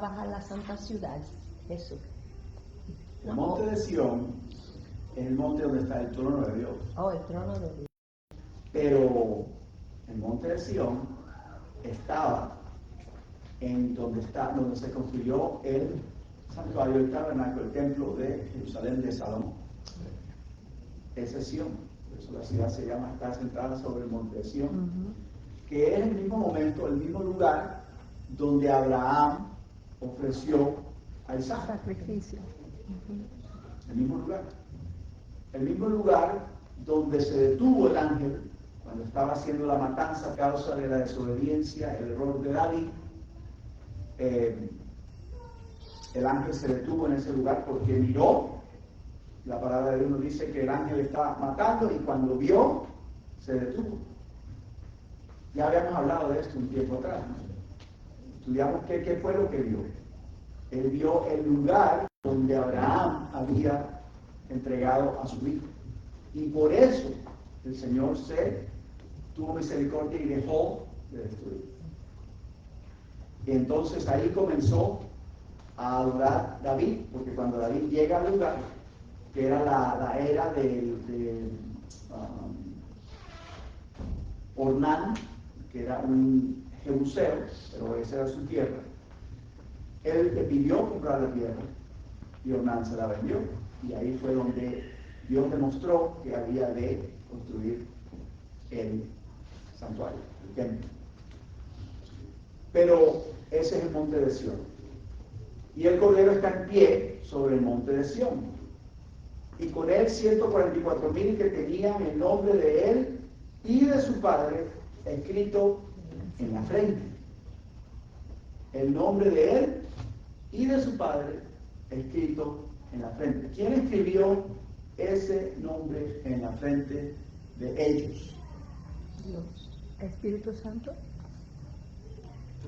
bajar la santa ciudad, Jesús. El monte de Sión es el monte donde está el trono de Dios. Oh, el trono de Dios. Pero el monte de Sión estaba en donde se construyó el santuario, el tabernáculo, el templo de Jerusalén de Salomón. Ese es Sión, por eso la ciudad se llama, está sentada sobre el monte de Sión, que es el mismo momento, el mismo lugar donde Abraham ofreció a Isaac. Sacrificio. El mismo lugar donde se detuvo el ángel cuando estaba haciendo la matanza a causa de la desobediencia, el error de David. El ángel se detuvo en ese lugar porque miró. La palabra de Dios nos dice que el ángel estaba matando y cuando vio, se detuvo. Ya habíamos hablado de esto un tiempo atrás, ¿no? Estudiamos qué fue lo que vio. Él vio el lugar donde Abraham había entregado a su hijo. Y por eso el Señor tuvo misericordia y dejó de destruir. Y entonces ahí comenzó a adorar David, porque cuando David llega al lugar, que era la era de Ornán, que era un jebuseo, pero esa era su tierra, él le pidió comprar la tierra y Ornán se la vendió, y ahí fue donde Dios demostró que había de construir el santuario, el templo. Pero ese es el monte de Sión. Y el Cordero está en pie sobre el monte de Sión. Y con él 144,000 que tenían el nombre de él y de su padre escrito en la frente. El nombre de él y de su padre escrito en la frente. ¿Quién escribió ese nombre en la frente de ellos? Dios. Espíritu Santo.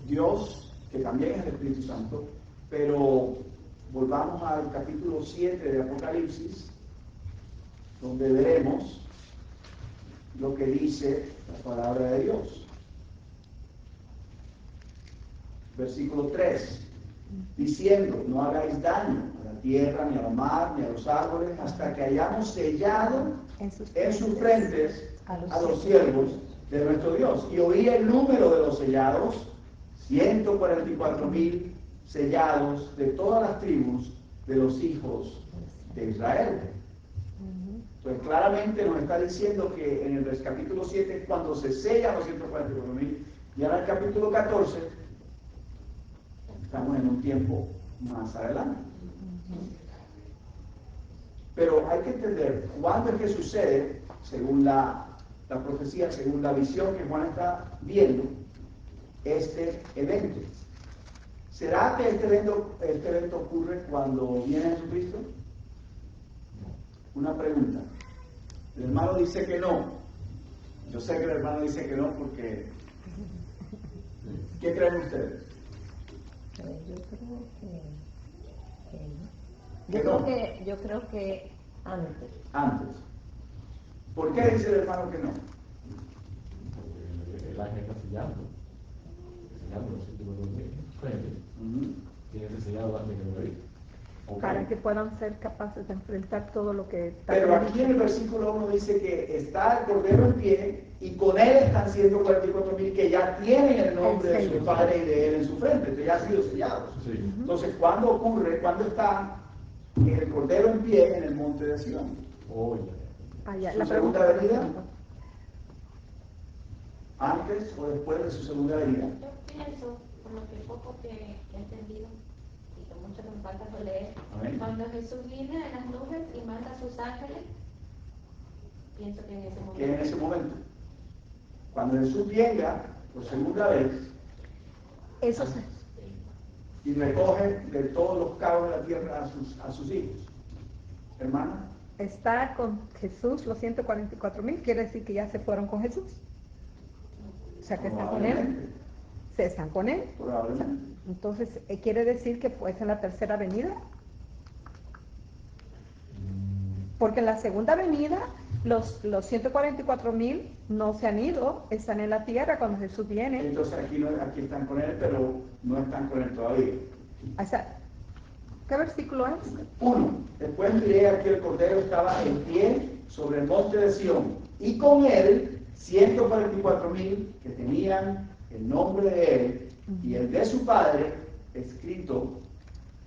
Dios, que también es el Espíritu Santo, pero volvamos al capítulo 7 de Apocalipsis, donde veremos lo que dice la palabra de Dios. Versículo 3, diciendo, no hagáis daño a la tierra, ni a la mar, ni a los árboles, hasta que hayamos sellado en sus frentes a los siervos de nuestro Dios. Y oí el número de los sellados, 144,000 sellados de todas las tribus de los hijos de Israel. Entonces claramente nos está diciendo que en el capítulo 7 cuando se sellan los 144,000, y ahora el capítulo 14 estamos en un tiempo más adelante. Pero hay que entender cuándo es que sucede, según la profecía, según la visión que Juan está viendo, este evento. ¿Será que este evento ocurre cuando viene Jesucristo? Una pregunta. El hermano dice que no. Yo sé que el hermano dice que no porque... ¿Qué creen ustedes? Yo creo que antes. Antes. ¿Por qué dice el hermano que no? Porque el ángel está sellando los 144,000 frentes. Tiene que ser sellado antes que morir. Okay. Para que puedan ser capaces de enfrentar todo lo que está. Pero aquí en el versículo 1 dice que está el Cordero en pie y con él están 144,000 que ya tienen el nombre de su padre y de él en su frente, entonces ya han sido sellados. Sí. Entonces, ¿cuándo ocurre? ¿Cuándo está el Cordero en pie en el monte de Sión? Oye. ¿Su segunda venida? ¿Antes o después de su segunda venida? Yo pienso, por lo que poco que he entendido, y que mucho que me falta por leer, Amén. cuando Jesús viene en las nubes y manda a sus ángeles, pienso que en ese momento. Que en ese momento. Cuando Jesús venga por segunda vez Eso sí. y recoge de todos los cabos de la tierra a sus hijos. Hermana. Está con Jesús los 144,000, quiere decir que ya se fueron con Jesús. O sea que están con él. Se están con él. Probablemente. Entonces, quiere decir que pues en la tercera venida. Porque en la segunda venida, los 144,000 no se han ido, están en la tierra cuando Jesús viene. Entonces aquí están con él, pero no están con él todavía. O sea, ¿qué versículo es? 1. Después miré aquí el Cordero estaba en pie sobre el monte de Sión, y con él 144,000 que tenían el nombre de él y el de su padre escrito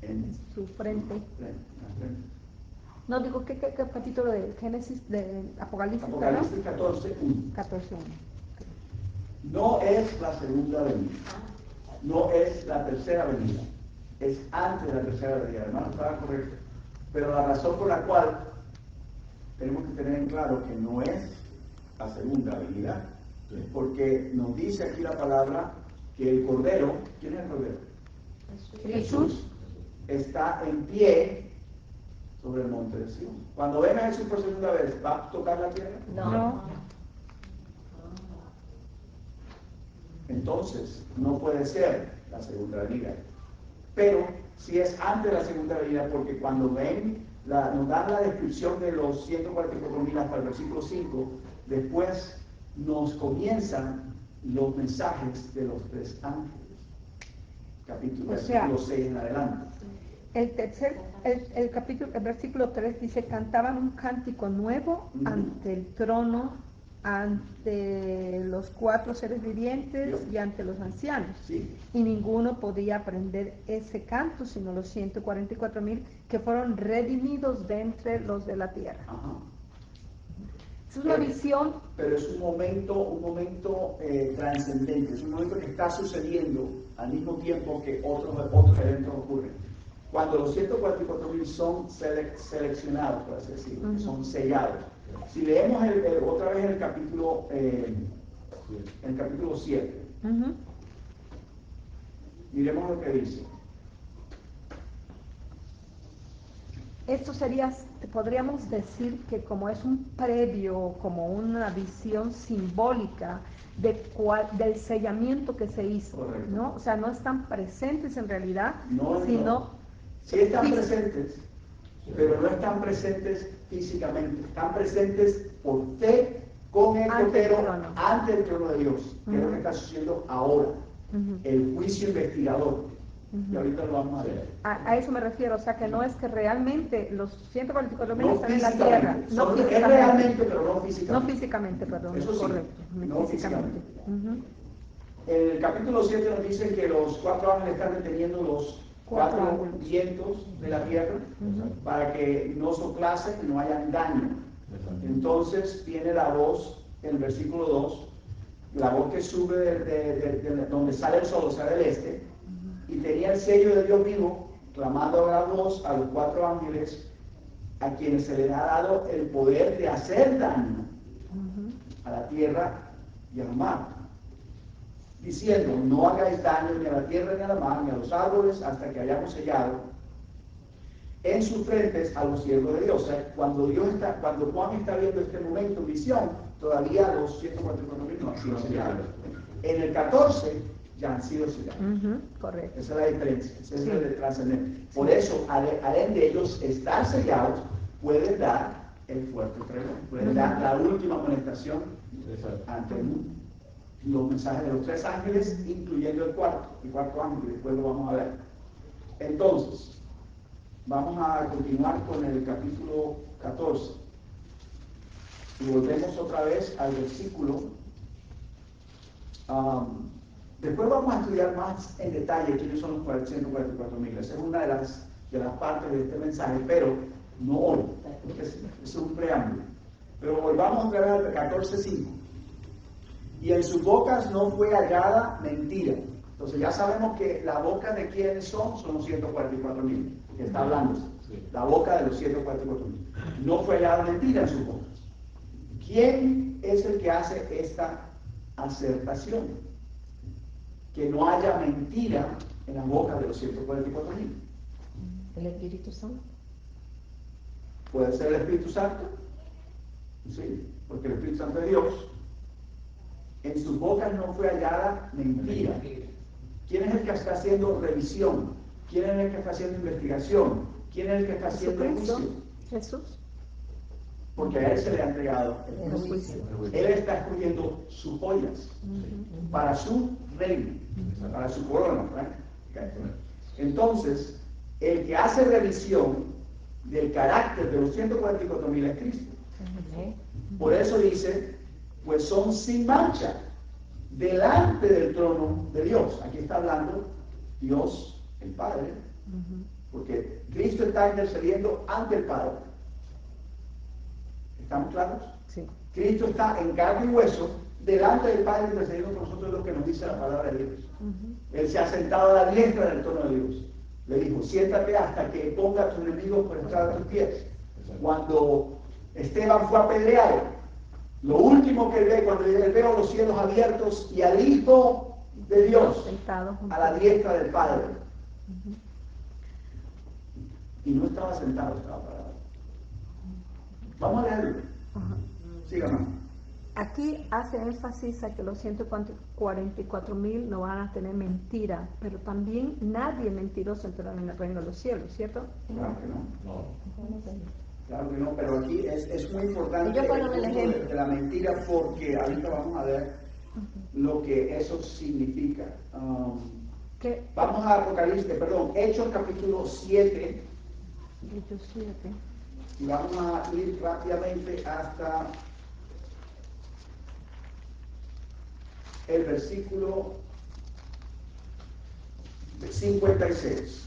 en Su frente. la frente. No, digo, ¿qué capítulo de Génesis, de Apocalipsis? Apocalipsis 14:1. 14:1. No es la segunda venida, no es la tercera venida, es antes de la tercera venida. Hermano, estaba correcto. Pero la razón por la cual tenemos que tener en claro que no es la segunda venida es porque nos dice aquí la palabra que el Cordero, ¿quién es el Cordero? Jesús. Está en pie sobre el monte de Sion. Cuando venga Jesús por segunda vez, ¿va a tocar la tierra? No. Entonces, no puede ser la segunda venida. Pero si es antes de la segunda venida, porque cuando ven, nos dan la descripción de los 144,000 hasta el versículo 5, después nos comienzan los mensajes de los 3 ángeles. Versículo 6 en adelante. El versículo 3 dice, cantaban un cántico nuevo ante el trono, ante los 4 seres vivientes y ante los ancianos. Sí. Y ninguno podía aprender ese canto, sino los 144,000 que fueron redimidos de entre los de la tierra. Ajá. Es una visión. Pero es un momento trascendente, es un momento que está sucediendo al mismo tiempo que otros eventos ocurren. Cuando los 144,000 son seleccionados, por así decirlo, son sellados. Si leemos otra vez el capítulo 7, miremos lo que dice. Esto sería, podríamos decir que como es un previo, como una visión simbólica del sellamiento que se hizo, Correcto. ¿no? O sea, no están presentes en realidad, No, sino... no. Sí están presentes, pero no están presentes físicamente, están presentes por fe con el Cordero ante el trono de Dios, que es lo que está sucediendo ahora, el juicio investigador. Y ahorita lo vamos a ver. A eso me refiero, o sea que no es que realmente los 144,000 No están en la tierra. físicamente, es realmente, pero no físicamente. No físicamente, perdón, Eso sí, correcto. no físicamente. El capítulo 7 nos dice que los 4 ángeles están deteniendo los 4 vientos de la tierra para que no soplasen y no hayan daño. Entonces viene la voz en el versículo 2, la voz que sube de donde sale el sol, o sea, del este, y tenía el sello de Dios vivo, clamando a la voz a los 4 ángeles, a quienes se les ha dado el poder de hacer daño a la tierra y al mar, diciendo, no hagáis daño ni a la tierra ni a la mar, ni a los árboles, hasta que hayamos sellado en sus frentes a los siervos de Dios. O sea, cuando Juan está viendo este momento en visión, todavía los 144,000 no han sido sellados. En el 14 ya han sido sellados. Correcto. Esa es la diferencia, ese es el trascendente. Por eso, además de ellos estar sellados, pueden dar el fuerte pregón, pueden dar la última amonestación ante el mundo. Los mensajes de los 3 ángeles, incluyendo el cuarto ángel, después lo vamos a ver. Entonces, vamos a continuar con el capítulo 14. Y volvemos otra vez al versículo. Después vamos a estudiar más en detalle quiénes son los 144,000. Esa es una de las partes de este mensaje, pero no hoy. Es un preámbulo. Pero volvamos otra vez al 14:5. Y en sus bocas no fue hallada mentira. Entonces ya sabemos que la boca de quiénes son los 144,000, que está hablando. La boca de los 144,000. No fue hallada mentira en sus bocas. ¿Quién es el que hace esta acertación? Que no haya mentira en la boca de los 144,000. El Espíritu Santo. ¿Puede ser el Espíritu Santo? Sí, porque el Espíritu Santo es Dios. En sus bocas no fue hallada mentira. ¿Quién es el que está haciendo revisión? ¿Quién es el que está haciendo investigación? ¿Quién es el que está haciendo juicio? Jesús. Porque a él se le ha entregado el El juicio. juicio. Él está escogiendo sus joyas para su reino, para su corona. Entonces, el que hace revisión del carácter de los 144,000 es Cristo. Por eso dice, pues son sin mancha delante del trono de Dios. Aquí está hablando Dios, el Padre, porque Cristo está intercediendo ante el Padre. ¿Estamos claros? Sí. Cristo está en carne y hueso delante del Padre intercediendo por nosotros, lo que nos dice la palabra de Dios. Él se ha sentado a la diestra del trono de Dios. Le dijo, siéntate hasta que ponga a tus enemigos por estrado de tus pies. Cuando Esteban fue apedreado, lo último que él ve, cuando él ve los cielos abiertos y al Hijo de Dios Sentado junto a la diestra del Padre. Y no estaba sentado, estaba parado. Vamos a leerlo. Síganos. Aquí hace énfasis a que los 144,000 no van a tener mentira, pero también nadie mentiroso entrará en el reino de los cielos, ¿cierto? Claro que no. No. Claro que no, pero aquí es muy importante Yo pongo el punto ejemplo. de la mentira, porque ahorita vamos a ver lo que eso significa. Que Vamos a Hechos capítulo 7, Hechos 7. y vamos a ir rápidamente hasta el versículo 56.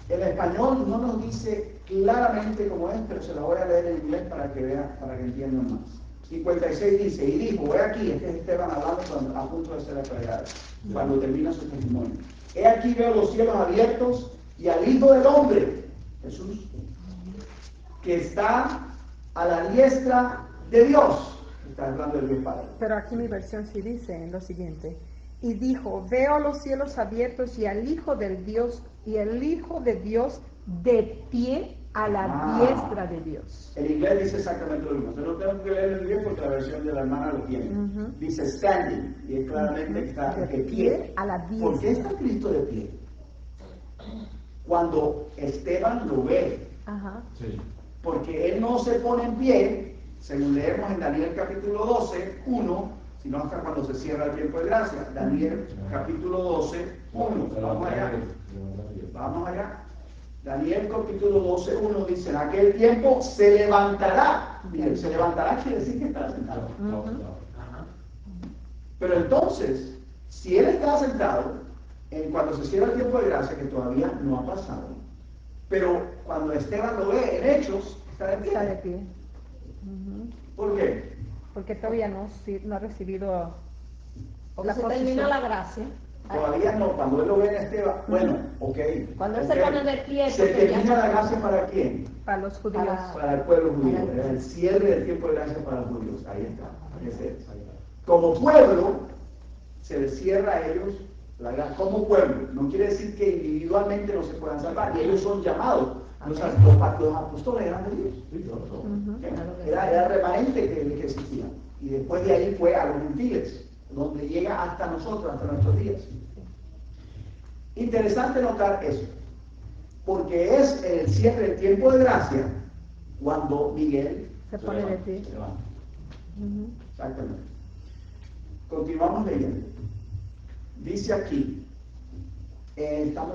En español no nos dice claramente cómo es, pero se la voy a leer en inglés para que vean, para que entiendan más. 56 dice, y dijo, he aquí, este es Esteban hablando a punto de ser apedreado, cuando termina su testimonio. He aquí veo los cielos abiertos y al Hijo del Hombre, Jesús, que está a la diestra de Dios. Está hablando del Dios Padre. Pero aquí mi versión sí dice lo siguiente. Y dijo, veo los cielos abiertos y al Hijo del Dios, y el Hijo de Dios de pie a la diestra de Dios. El inglés dice exactamente lo mismo. Yo no tengo que leer el inglés porque la versión de la hermana lo tiene. Dice standing, y es claramente que está de pie. A la ¿Por qué diestra. está Cristo de pie? Cuando Esteban lo ve, Ajá. Sí. porque él no se pone en pie, según leemos en Daniel capítulo 12, 1, sino hasta cuando se cierra el tiempo de gracia. Daniel capítulo 12, 1. Vamos allá. Vamos allá. Daniel capítulo 12, 1 dice, en aquel tiempo se levantará. Miren, se levantará quiere decir que estará sentado. No. Pero entonces, si él está sentado, cuando se cierra el tiempo de gracia, que todavía no ha pasado, pero cuando Esteban lo ve en Hechos, está de pie. Está de pie. ¿Por qué? Porque todavía no ha recibido Porque la se posición. termina la gracia. Todavía no, cuando él lo ve en Esteban, bueno, ok. Cuando él ok. se pone de pie, ¿Se porque ya termina no- la gracia para quién? Para los judíos. Para el pueblo judío. Para el- Era el cierre del tiempo de gracia para los judíos. Ahí está. Ese es. Como pueblo, se les cierra a ellos la gracia. Como pueblo. No quiere decir que individualmente no se puedan salvar. Y ellos son llamados. Los apóstoles eran de Dios. Sí, claro. Era remanente que existía. Y después de ahí fue a los gentiles, donde llega hasta nosotros, hasta nuestros días. Interesante notar eso, porque es el cierre del tiempo de gracia cuando Miguel Se pone de pie. se levanta. Exactamente. Continuamos leyendo. Dice aquí,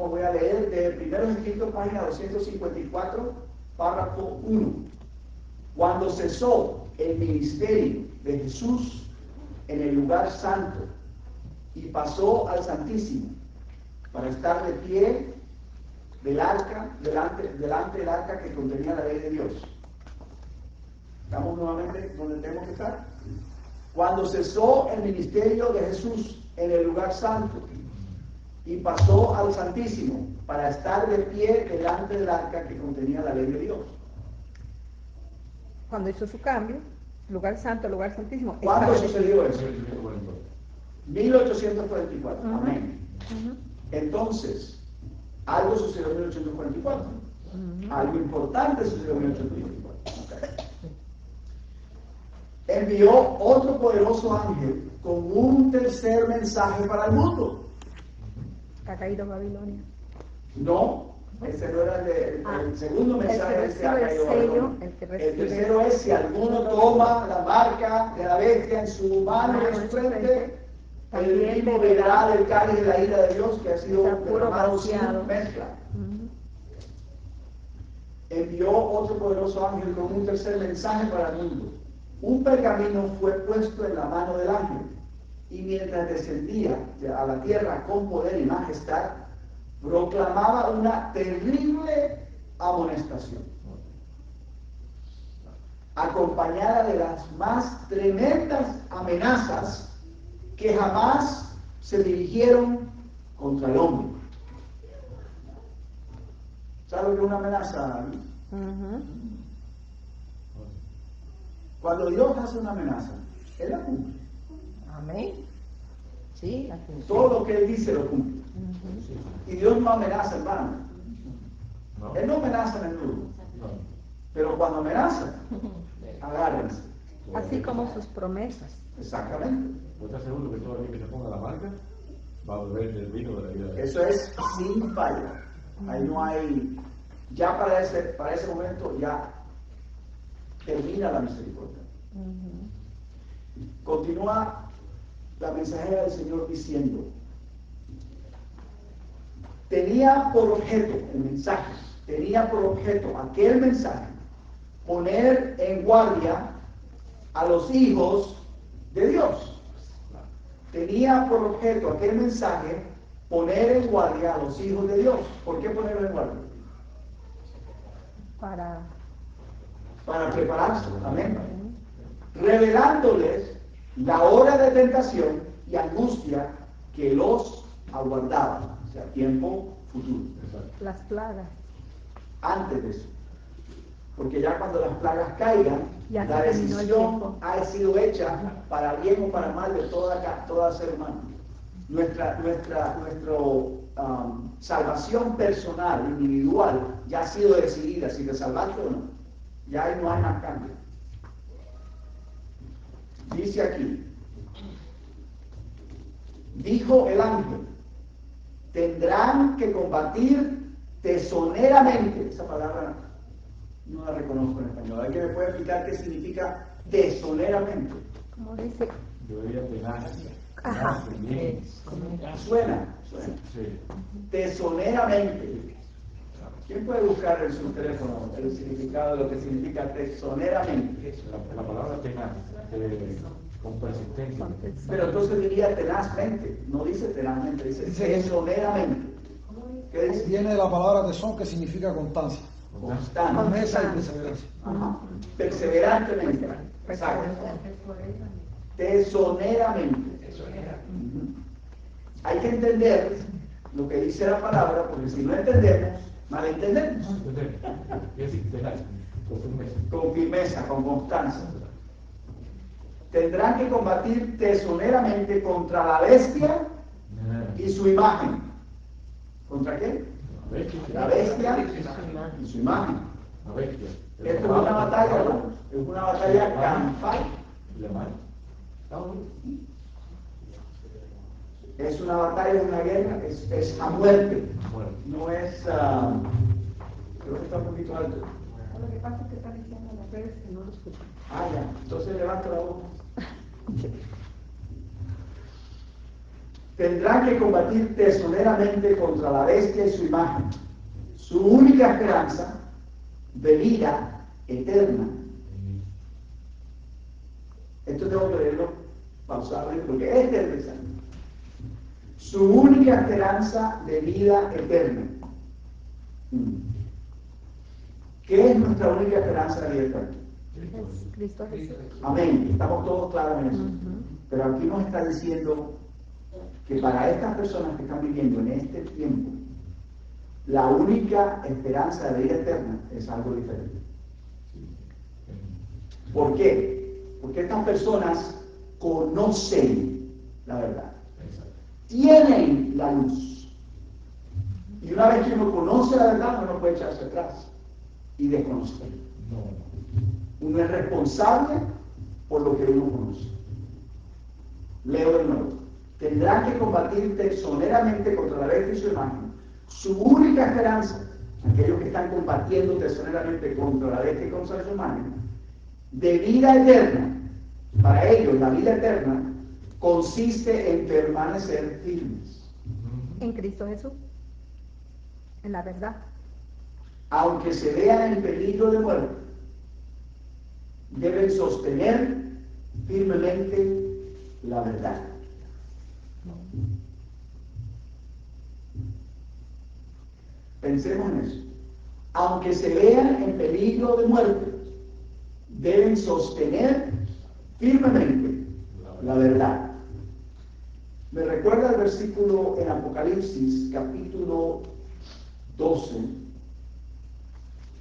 voy a leer de Primeros Escritos, página 254, párrafo 1. Cuando cesó el ministerio de Jesús en el lugar santo y pasó al Santísimo para estar de pie del arca, delante del arca que contenía la ley de Dios. ¿Estamos nuevamente donde tenemos que estar? Cuando cesó el ministerio de Jesús en el lugar santo y pasó al Santísimo para estar de pie delante del arca que contenía la ley de Dios. Cuando hizo su cambio, lugar santo, lugar santísimo. ¿Cuándo estaba de pie. sucedió eso? 1844. Amén. Entonces, algo sucedió en 1844. Algo importante sucedió en 1844. Okay. Envió otro poderoso ángel con un tercer mensaje para el mundo. Ha caído Babilonia. No, ese no era el segundo mensaje el que ha tercero caído es sello, Babilonia. el que El recibe- tercero es si alguno toma la marca de la bestia en su mano y en su frente, También mismo beberá beberá del cáliz de la ira de Dios que ha sido está puro derramado sin vaciado. mezcla. Ujú. Envió otro poderoso ángel con un tercer mensaje para el mundo. Un pergamino fue puesto en la mano del ángel, y mientras descendía a la tierra con poder y majestad, proclamaba una terrible amonestación, acompañada de las más tremendas amenazas que jamás se dirigieron contra el hombre. ¿Sabe lo que es una amenaza? Ujú. Cuando Dios hace una amenaza, Él la cumple. Amén. Sí, la función. Todo lo que Él dice lo cumple. Y Dios no amenaza, hermano. No. Él no amenaza a menudo. No. Pero cuando amenaza, agárrense. Así como sus promesas. Exactamente. ¿Pues estás seguro que todo aquel que se ponga la marca va a beber del vino de la vida de Dios? Eso es sin falla. Ahí no hay, ya para ese momento ya termina la misericordia. Continúa la mensajera del Señor diciendo, tenía por objeto el mensaje, tenía por objeto aquel mensaje, poner en guardia a los hijos de Dios. Tenía por objeto aquel mensaje, poner en guardia a los hijos de Dios. ¿Por qué ponerlo en guardia? Para prepararse, amén. Revelándoles la hora de tentación y angustia que los aguardaba, o sea, tiempo futuro. Las plagas. Antes de eso. Porque ya cuando las plagas caigan, Ya la se terminó el decisión tiempo. ha sido hecha para bien o para mal de toda ser humano. Nuestra salvación personal, individual, ya ha sido decidida, si te salvaste o no. Ya ahí no hay más cambio. Dice aquí, dijo el ángel, tendrán que combatir tesoneramente. Esa palabra no la reconozco en español. ¿Alguien me puede explicar qué significa tesoneramente? Como dice, Yo diría tenaz. Ajá. Bien. Suena. Sí. Tesoneramente. ¿Quién puede buscar en su teléfono el significado de lo que significa tesoneramente? La palabra tenaz, con persistencia. Pero entonces diría tenazmente, no dice tenazmente, dice tesoneramente. ¿Qué dice? Viene de la palabra tesón, que significa constancia. Constante. Promesa y perseverancia. Ajá. Perseverantemente. Exacto. Tesoneramente. Ujú. Hay que entender lo que dice la palabra, porque si no entendemos, malentendemos. ¿Qué decir tenaz? Con firmeza. Con firmeza, con constancia. Tendrán que combatir tesoneramente contra la bestia y su imagen. ¿Contra qué? La bestia y su imagen. La bestia. Esto es una batalla, hermanos. Es una batalla campal. ¿Y la mano? Es una batalla, es una guerra, es a muerte. Bueno. No es. Creo que está un poquito alto. lo que pasa es que está diciendo en las redes que no lo escuchan. Ah, ya. Entonces levanta la voz. Tendrán que combatir tesoneramente contra la bestia y su imagen. Su única esperanza de vida eterna. Esto tengo que leerlo, pausarlo, porque es interesante. Su única esperanza de vida eterna. ¿Qué es nuestra única esperanza de vida eterna? Es Cristo Jesús. Amén. Estamos todos claros en eso. Pero aquí nos está diciendo que para estas personas que están viviendo en este tiempo, la única esperanza de vida eterna es algo diferente. ¿Por qué? Porque estas personas conocen la verdad. Tienen la luz. Y una vez que uno conoce la verdad, uno puede echarse atrás y desconocer. Uno es responsable por lo que uno conoce. Leo de nuevo. Tendrán que combatir tesoneramente contra la bestia y su imagen. Su única esperanza, aquellos que están combatiendo tesoneramente contra la bestia y contra su imagen, de vida eterna, para ellos la vida eterna consiste en permanecer firmes. En Cristo Jesús. En la verdad. Aunque se vean en peligro de muerte, deben sostener firmemente la verdad. Pensemos en eso. Aunque se vean en peligro de muerte, deben sostener firmemente la verdad. Me recuerda el versículo en Apocalipsis, capítulo 12,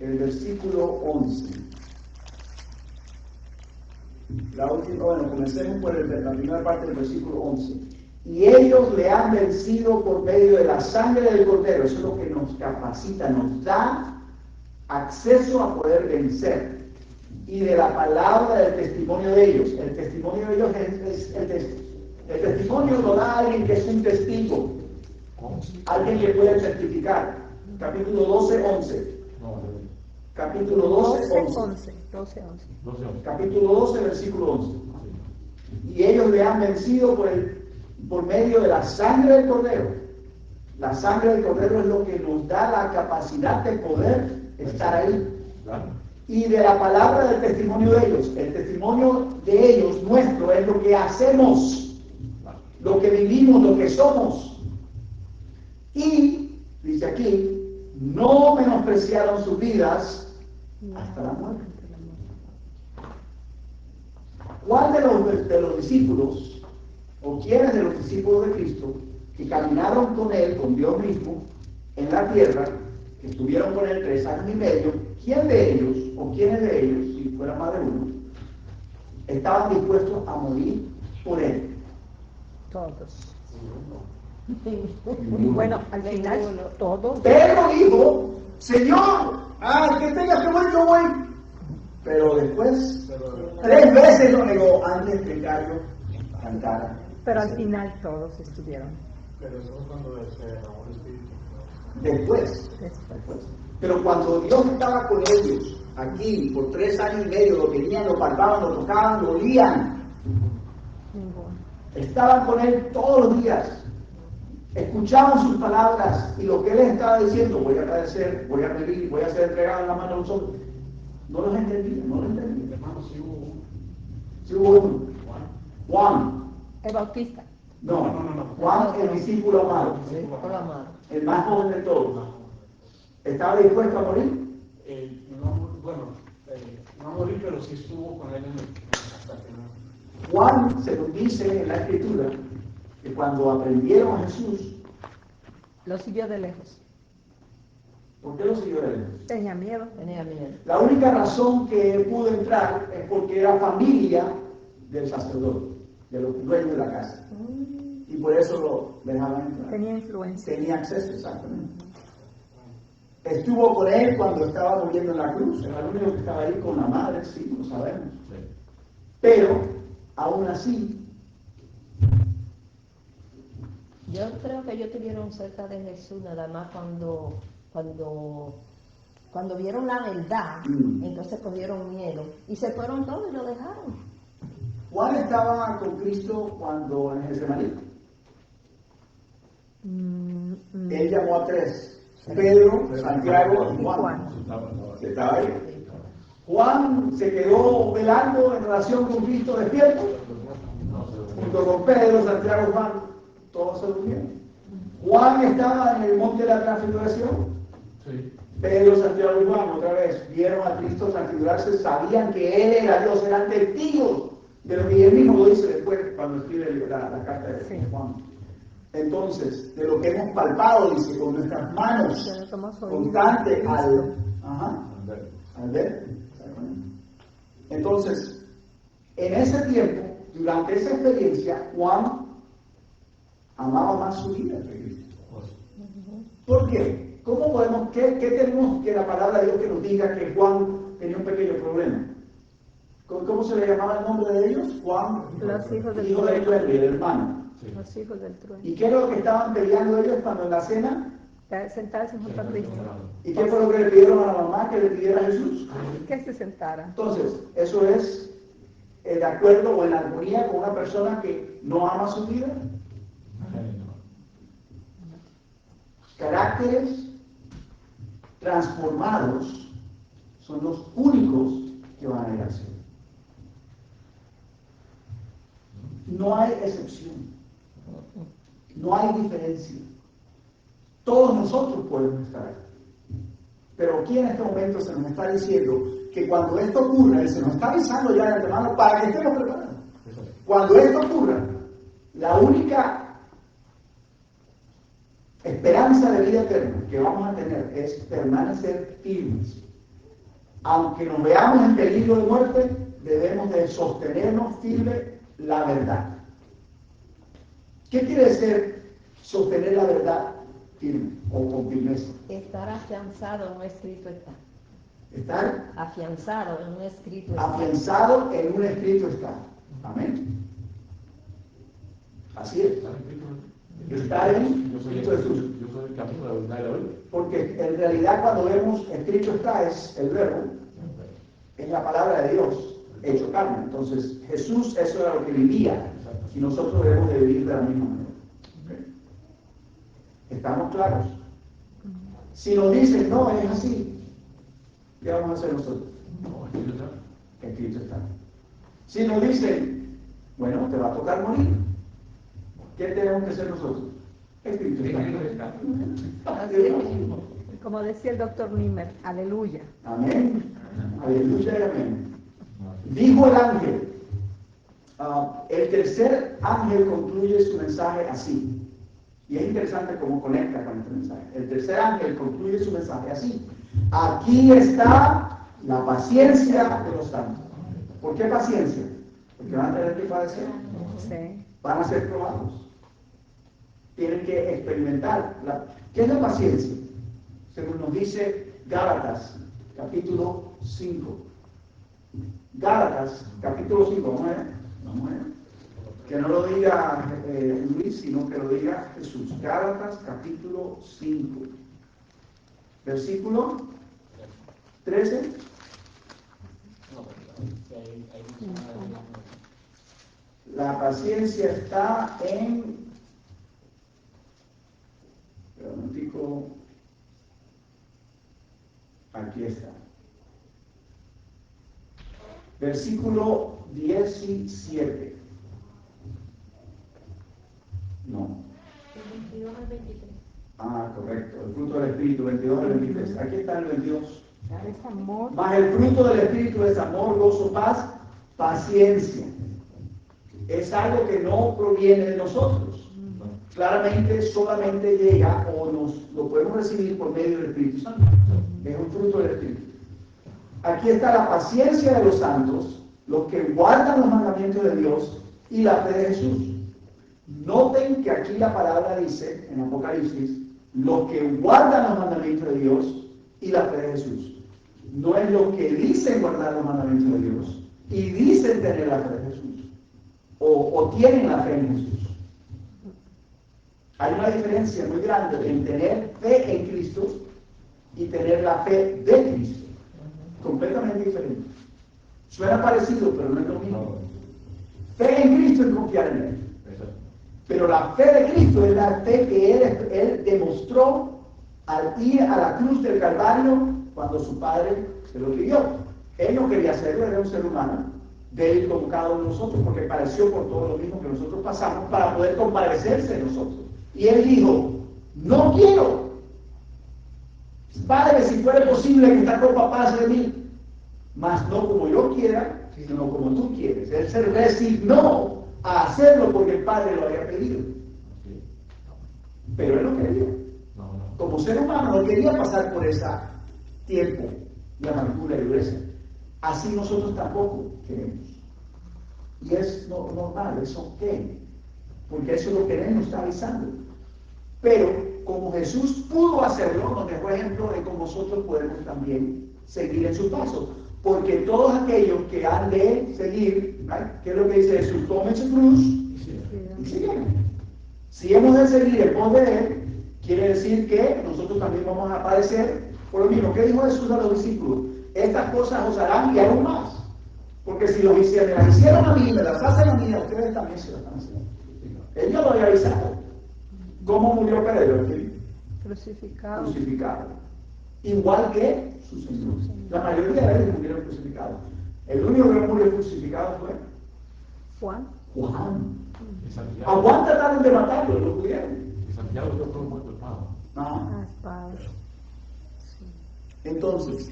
el versículo 11. Comencemos por la primera parte del versículo 11. Y ellos le han vencido por medio de la sangre del Cordero. Eso es lo que nos capacita, nos da acceso a poder vencer. Y de la palabra del testimonio de ellos. El testimonio de ellos es el testimonio lo da alguien que es un testigo. Alguien que puede certificar. Capítulo 12, 11. Capítulo 12, 11. Capítulo 12, versículo 11. Y ellos le han vencido por medio de la sangre del Cordero. La sangre del Cordero es lo que nos da la capacidad de poder estar ahí. Y de la palabra del testimonio de ellos. El testimonio de ellos, nuestro, es lo que hacemos, lo que vivimos, lo que somos. Y, dice aquí, no menospreciaron sus vidas hasta la muerte. ¿Cuál de los discípulos, o quiénes de los discípulos de Cristo, que caminaron con Él, con Dios mismo, en la tierra, que estuvieron con Él 3 años y medio, quién de ellos, o quiénes de ellos, si fuera más de uno, estaban dispuestos a morir por Él? Todos. Y bueno, al final, todos. Pedro dijo, Señor, que tengas que morir, yo voy. Pero después, 3 veces lo negó antes que el gallo cantara. Pero al final todos estuvieron. Pero eso es cuando se derramó el Espíritu. Después. Pero cuando Dios estaba con ellos, aquí, por 3 años y medio, lo tenían, lo palpaban, lo tocaban, lo olían. Estaban con Él todos los días. Escuchaban sus palabras y lo que Él les estaba diciendo, voy a padecer, voy a morir, voy a ser entregado en la mano de los hombres. No los entendían. Hermano, sí hubo uno. Sí hubo uno. Juan. El Bautista. No. Juan, el discípulo amado. Discípulo amado. El más joven de todos. ¿Estaba dispuesto a morir? No a morir, pero sí estuvo con él hasta el final. Juan se nos dice en la Escritura que cuando aprendieron a Jesús, Lo siguió de lejos. ¿por qué lo siguió de lejos? Tenía miedo. Tenía miedo. La única razón que pudo entrar es porque era familia del sacerdote, de los dueños de la casa. Y por eso lo dejaban entrar. Tenía influencia. Tenía acceso, exactamente. Estuvo con él cuando estaba muriendo en la cruz. Era el único que estaba ahí con la madre, sí, lo sabemos. Pero, aún así, Yo creo que ellos estuvieron cerca de Jesús nada más cuando vieron la verdad, entonces cogieron miedo y se fueron todos y lo dejaron. Juan estaba con Cristo cuando en Getsemaní. Él llamó a 3, Pedro, Santiago y Juan. ¿Estaba ahí? Juan se quedó velando en relación con Cristo despierto, junto con Pedro, Santiago y Juan, todos se durmieron. Juan estaba en el monte de la transfiguración. Sí. Pedro, Santiago y Juan otra vez vieron a Cristo transfigurarse, sabían que Él era Dios, eran testigos de lo que Él mismo lo dice después cuando escribe la carta de Juan. Entonces, de lo que hemos palpado, dice, con nuestras manos, constante al ver. Entonces, en ese tiempo, durante esa experiencia, Juan amaba más su vida que Cristo. ¿Por qué? ¿Cómo podemos, qué tenemos que la palabra de Dios que nos diga que Juan tenía un pequeño problema? ¿Cómo se le llamaba el nombre de ellos? Juan, Los hijos del hijo del trueno y el hermano. Sí. Los hijos del trueno. ¿Y qué es lo que estaban peleando ellos cuando en la cena? Sentarse junto a Cristo. ¿Y qué fue lo que le pidieron a la mamá que le pidiera a Jesús? Que se sentara. Entonces, eso es de acuerdo o en armonía con una persona que no ama su vida? Caracteres transformados son los únicos que van a ir al cielo. No hay excepción. No hay diferencia. Todos nosotros podemos estar aquí. Pero aquí en este momento se nos está diciendo que cuando esto ocurra, se nos está avisando ya de antemano para que estemos preparados. Cuando esto ocurra, la única esperanza de vida eterna que vamos a tener es permanecer firmes. Aunque nos veamos en peligro de muerte, debemos de sostenernos firmes la verdad. ¿Qué quiere decir sostener la verdad firme o con firmeza? Estar afianzado en un escrito está. Estar Afianzado en un escrito está. afianzado en un escrito está. Amén. Así es. Estar en Cristo Jesús. Yo soy el camino, la verdad y la vida. Porque en realidad cuando vemos escrito está es el verbo, es la palabra de Dios hecho carne. Entonces Jesús eso era lo que vivía y nosotros debemos de vivir de la misma manera. ¿Okay? ¿Estamos claros? Si nos dicen no, es así, ¿qué vamos a hacer nosotros? No, Escrito está. Si nos dicen, bueno, te va a tocar morir, ¿qué tenemos que hacer nosotros? Escrito está. Así es. Como decía el doctor Nimmer, aleluya. Amén. Aleluya y amén. Dijo el ángel, el tercer ángel concluye su mensaje así. Y es interesante cómo conecta con este mensaje. El tercer ángel concluye su mensaje así. Aquí está la paciencia de los santos. ¿Por qué paciencia? Porque van a tener que padecer. Sí. Van a ser probados. Tienen que experimentar. ¿Qué es la paciencia? Según nos dice Gálatas, capítulo 5. Gálatas, capítulo 5. Vamos a ver. Que no lo diga Luis, sino que lo diga Jesús. Gálatas, capítulo 5. Versículo 13. La paciencia está en... Espera un momentico. Aquí está. Versículo 17. No. El 22 al 23. Ah, correcto. El fruto del Espíritu, 22 al 23. Aquí está el 22. Es amor. Mas el fruto del Espíritu es amor, gozo, paz, paciencia. Es algo que no proviene de nosotros. Claramente solamente llega o nos lo podemos recibir por medio del Espíritu Santo. Es un fruto del Espíritu. Aquí está la paciencia de los santos, los que guardan los mandamientos de Dios y la fe de Jesús. Noten que aquí la palabra dice, en Apocalipsis, los que guardan los mandamientos de Dios y la fe de Jesús. No es los que dicen guardar los mandamientos de Dios y dicen tener la fe de Jesús. O tienen la fe en Jesús. Hay una diferencia muy grande en tener fe en Cristo y tener la fe de Cristo. Completamente diferente. Suena parecido, pero no es lo mismo. Fe en Cristo es confiar en Él. Pero la fe de Cristo es la fe que Él demostró al ir a la cruz del Calvario cuando su Padre se lo pidió. Él no quería hacerlo, era un ser humano, débil como cada uno de nosotros, porque padeció por todo lo mismo que nosotros pasamos para poder compadecerse de nosotros. Y Él dijo, no quiero. Padre, si fuera posible que esta copa pase de mí, mas no como yo quiera, sino como tú quieres. Él se resignó a hacerlo porque el Padre lo había pedido. Pero Él no quería. Como ser humano no quería pasar por ese tiempo de amargura y dureza. Así nosotros tampoco queremos. Y es normal, es ok. Porque eso es lo que Él nos está avisando. Pero como Jesús pudo hacerlo, nos dejó ejemplo de cómo nosotros podemos también seguir en su paso. Porque todos aquellos que han de seguir, ¿right? ¿Qué es lo que dice Jesús? Tomen su cruz y sigan. Si hemos de seguir en pos de Él, quiere decir que nosotros también vamos a padecer por lo mismo. ¿Qué dijo Jesús a los discípulos? Estas cosas os harán y aún más. Porque si me las hicieron a mí, me las hacen a mí, a ustedes también se las están haciendo. Él ya lo había avisado. ¿Cómo murió Pedro? Crucificado. Crucificado. Igual que su Señor. La mayoría de ellos murieron crucificados. El único que no murió crucificado fue Juan. A Juan trataron de matarlo, lo pudieron. Y Santiago yo fue muerto el pavo. Ah, padre. Entonces,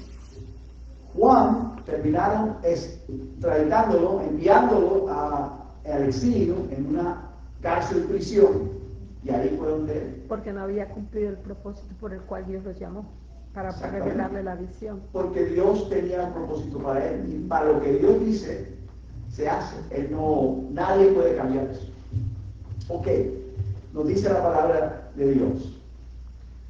Juan terminaron extraditándolo, enviándolo al exilio en una cárcel prisión, y ahí fue donde... Porque no había cumplido el propósito por el cual Dios los llamó, para revelarle la visión. Porque Dios tenía un propósito para él, y para lo que Dios dice, se hace. Nadie puede cambiar eso. Ok, nos dice la palabra de Dios.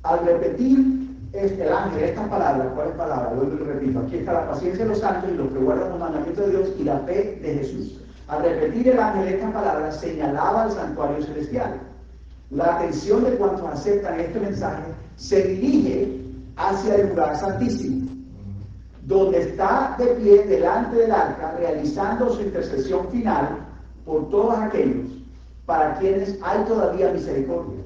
Al repetir el ángel estas palabras, ¿cuáles palabras? Vuelvo y repito, aquí está la paciencia de los santos y los que guardan los mandamientos de Dios y la fe de Jesús. Al repetir el ángel estas palabras, señalaba al santuario celestial. La atención de cuantos aceptan este mensaje se dirige hacia el lugar santísimo, donde está de pie delante del arca, realizando su intercesión final por todos aquellos para quienes hay todavía misericordia.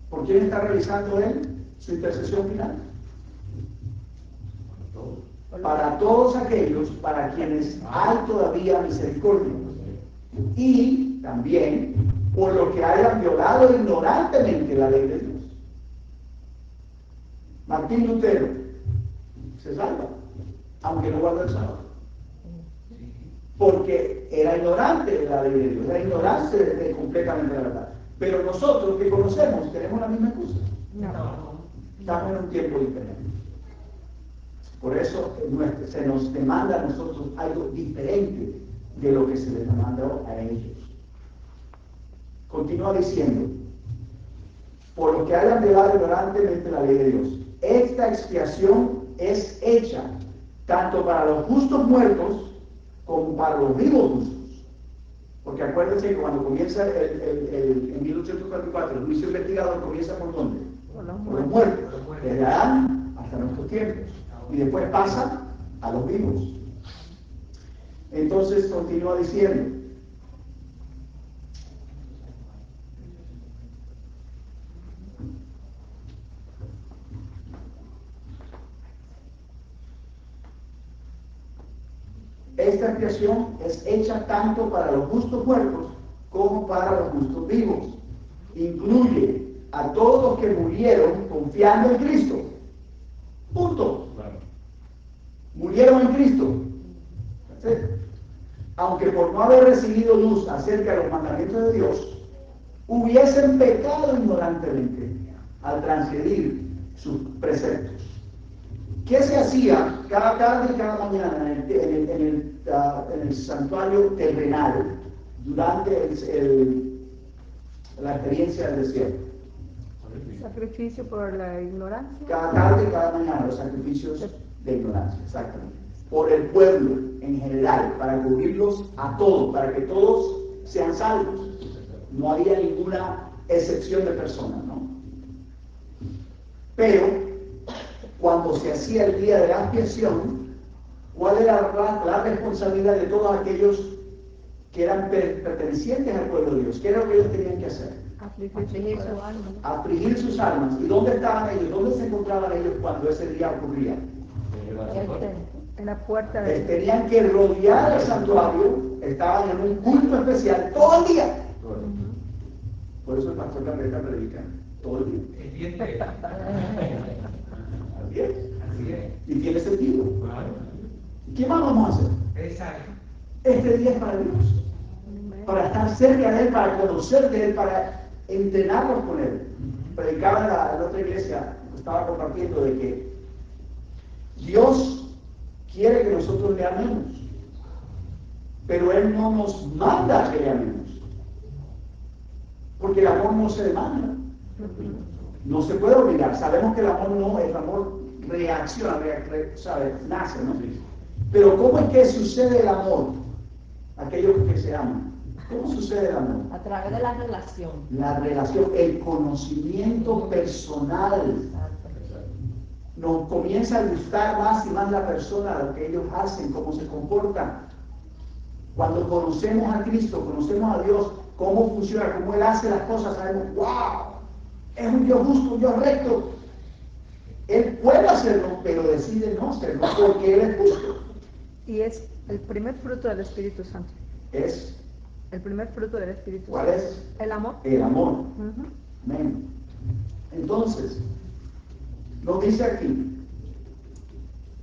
¿Por quién está realizando él su intercesión final? Para todos aquellos para quienes hay todavía misericordia. Y también por los que hayan violado ignorantemente la ley de Dios. Martín Lutero se salva, aunque no guarda el sábado. Porque era ignorante de la ley de Dios, era ignorante de completamente la verdad. Pero nosotros que conocemos tenemos la misma excusa. No. Estamos en un tiempo diferente. Por eso se nos demanda a nosotros algo diferente de lo que se les demanda a ellos. Continúa diciendo, por lo que hayan violado ignorantemente la ley de Dios, esta expiación es hecha tanto para los justos muertos como para los vivos justos. Porque acuérdense que cuando comienza en 1844 el juicio investigador comienza por ¿dónde? Por los muertos, desde Adán hasta nuestros tiempos, y después pasa a los vivos. Entonces continúa diciendo, esta expiación es hecha tanto para los justos muertos como para los justos vivos. Incluye a todos los que murieron confiando en Cristo. Punto. Murieron en Cristo. ¿Sí? Aunque por no haber recibido luz acerca de los mandamientos de Dios, hubiesen pecado ignorantemente al transgredir sus preceptos. ¿Qué se hacía cada tarde y cada mañana en el santuario terrenal durante la experiencia del desierto? Sacrificio por la ignorancia. Cada tarde y cada mañana los sacrificios de ignorancia, exactamente. Por el pueblo en general, para cubrirlos a todos, para que todos sean salvos. No había ninguna excepción de personas, ¿no? Pero cuando se hacía el día de la expiación, ¿cuál era la responsabilidad de todos aquellos que eran pertenecientes al pueblo de Dios? ¿Qué era lo que ellos tenían que hacer? Afligir su alma. Afligir sus almas. ¿Y dónde estaban ellos? ¿Dónde se encontraban ellos cuando ese día ocurría? En la puerta de... Tenían que rodear el santuario, estaban en un culto especial todo el día. Por eso el pastor Carreta predica todo el día. El día entero. Así es. Así es. Y tiene sentido. Claro. ¿Qué más vamos a hacer? Exacto. Este día es para Dios, para estar cerca de Él, para conocer de Él, para entrenarnos con Él. Predicaba en la otra iglesia, estaba compartiendo de que Dios quiere que nosotros le amemos, pero Él no nos manda a que le amemos, porque el amor no se demanda, no se puede obligar. Sabemos que el amor reacciona, nace, ¿no? Pero ¿cómo es que sucede el amor? Aquellos que se aman. ¿Cómo sucede el amor? A través de la relación. La relación, el conocimiento personal. nos comienza a gustar más y más la persona, lo que ellos hacen, cómo se comportan. Cuando conocemos a Cristo, conocemos a Dios, cómo funciona, cómo Él hace las cosas, sabemos, wow, es un Dios justo, un Dios recto. Él puede hacerlo, pero decide no hacerlo porque Él es justo. Y es el primer fruto del Espíritu Santo. Es, El primer fruto del Espíritu ¿cuál Santo. es? El amor. El amor. Ujú. Amén. Entonces, nos dice aquí,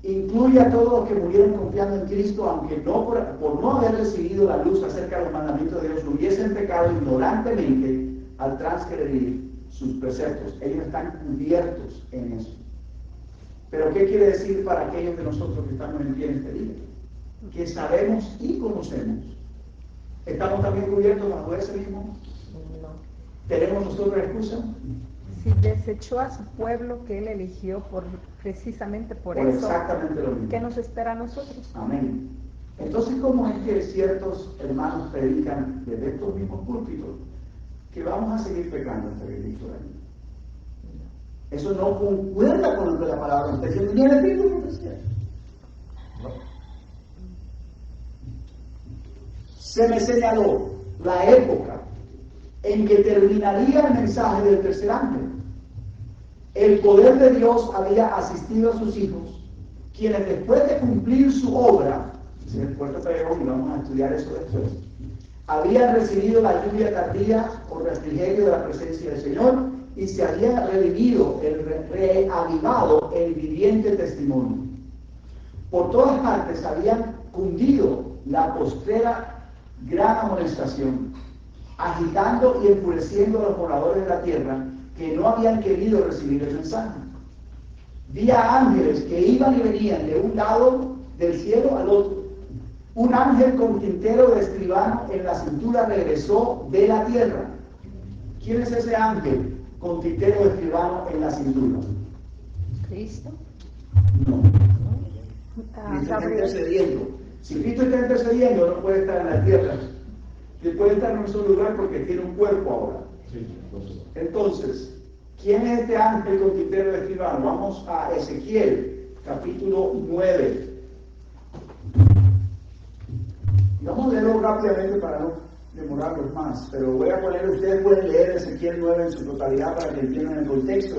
incluye a todos los que murieron confiando en Cristo, aunque no por no haber recibido la luz acerca de los mandamientos de Dios, hubiesen pecado ignorantemente al transgredir sus preceptos. Ellos están cubiertos en eso. Pero ¿qué quiere decir para aquellos de nosotros que estamos en pie en este día? Que sabemos y conocemos. ¿Estamos también cubiertos bajo ese mismo? No. ¿Tenemos nosotros excusa? Si desechó a su pueblo que Él eligió precisamente por eso, Exactamente lo mismo. ¿qué nos espera a nosotros? Amén. Entonces, ¿cómo es que ciertos hermanos predican desde estos mismos púlpitos que vamos a seguir pecando hasta que Cristo venga? Eso no concuerda con lo que la palabra está diciendo, ni el Espíritu no decía. Se me señaló la época en que terminaría el mensaje del tercer ángel. El poder de Dios había asistido a sus hijos, quienes después de cumplir su obra, en el puerto Pedro, y vamos a estudiar eso después, habían recibido la lluvia tardía por refrigerio de la presencia del Señor y se había reavivado el viviente testimonio. Por todas partes habían cundido la postrera gran amonestación, agitando y enfureciendo a los moradores de la tierra que no habían querido recibir el mensaje. Vi a ángeles que iban y venían de un lado del cielo al otro. Un ángel con tintero de escribano en la cintura regresó de la tierra. ¿Quién es ese ángel con tintero de escribano en la cintura? ¿Cristo? No. Cristo está intercediendo. Si Cristo está intercediendo, no puede estar en la tierra. Él puede estar en un solo lugar porque tiene un cuerpo ahora. Entonces, ¿quién es este ángel con tintero de escribano? Vamos a Ezequiel, capítulo 9. Y vamos a leerlo rápidamente para no demorarlos más, pero voy a poner, ustedes pueden leer Ezequiel 9 en su totalidad para que entiendan el contexto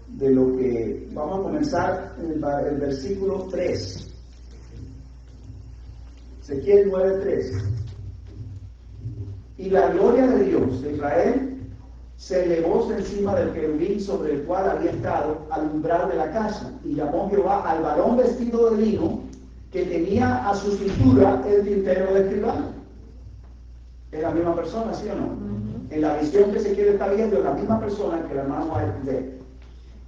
de lo que vamos a comenzar en el versículo 3. Ezequiel 9:3. Y la gloria de Dios de Israel se elevó encima del querubín sobre el cual había estado al umbral de la casa, y llamó Jehová al varón vestido de lino que tenía a su cintura el tintero de escribano. Es la misma persona, ¿sí o no? En la visión que Ezequiel está viendo es la misma persona que el hermano de.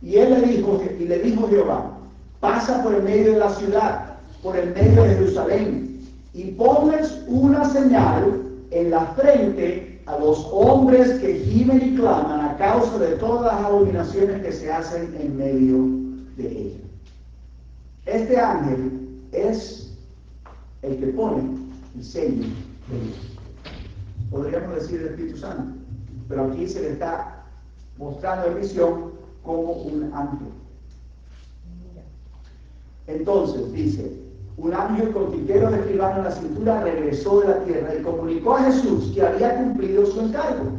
Y él le dijo Jehová, pasa por el medio de la ciudad, por el medio de Jerusalén, y ponles una señal en la frente a los hombres que gimen y claman a causa de todas las abominaciones que se hacen en medio de ella. Este ángel es el que pone el sello de Dios. Podríamos decir el Espíritu Santo, pero aquí se le está mostrando en visión como un ángel. Entonces dice, un ángel con tintero de escribano en la cintura regresó de la tierra y comunicó a Jesús que había cumplido su encargo,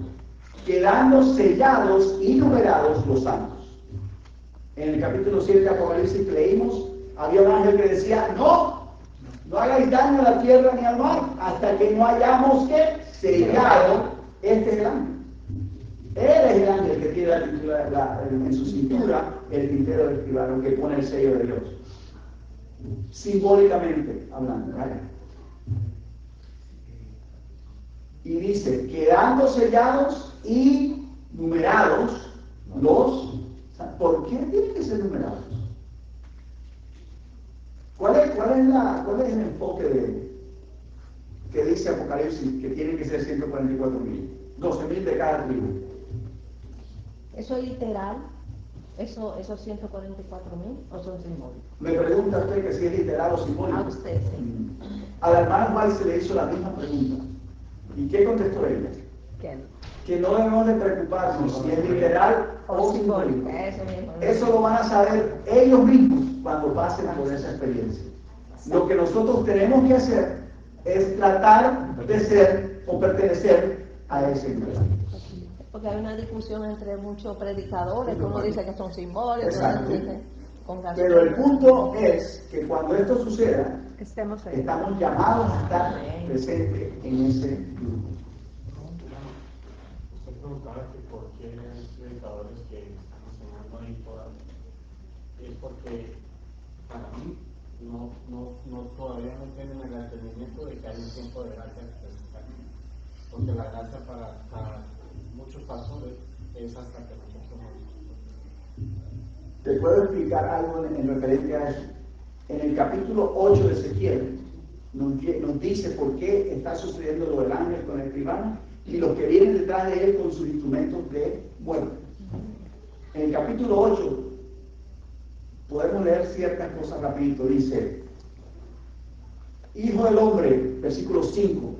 quedando sellados y numerados los santos. En el capítulo 7 de Apocalipsis que leímos, había un ángel que decía, no hagáis daño a la tierra ni al mar, hasta que no hayamos sellado este ángel. Él es el ángel que tiene en su cintura el tintero de escribano, que pone el sello de Dios. Simbólicamente hablando, ¿vale? Y dice, quedando sellados y numerados los... ¿Por qué tienen que ser numerados? ¿Cuál es el enfoque que dice Apocalipsis que tienen que ser 144.000? 12.000 de cada tribu. ¿Eso es literal? ¿Esos 144.000 o son simbólicos? Me pregunta usted que si es literal o simbólico. A usted, sí. A la hermana White se le hizo la misma pregunta. ¿Y qué contestó ella? Que no. que no debemos de preocuparnos si es literal o simbólico. Eso mismo. Eso lo van a saber ellos mismos cuando pasen por esa experiencia. Lo que nosotros tenemos que hacer es tratar de ser o pertenecer a ese grupo. Porque hay una discusión entre muchos predicadores, que uno dice que son simbólicos, Exacto. otros dicen con razón. Pero el punto es que cuando esto suceda, Estemos ahí. estamos llamados a estar presentes en ese grupo. Usted preguntaba que por qué hay predicadores que están enseñando ahí todavía. Es porque para mí todavía no tienen el entendimiento de que hay un tiempo de gracia que se está aquí. Porque la gracia para muchos pastores es hasta que nosotros Te puedo explicar algo en referente a eso. En el capítulo 8 de Ezequiel nos dice por qué está sucediendo lo del ángel con el escribano y los que vienen detrás de él con sus instrumentos de muerte. En el capítulo 8 podemos leer ciertas cosas rapidito. Dice: Hijo del hombre, versículo 5,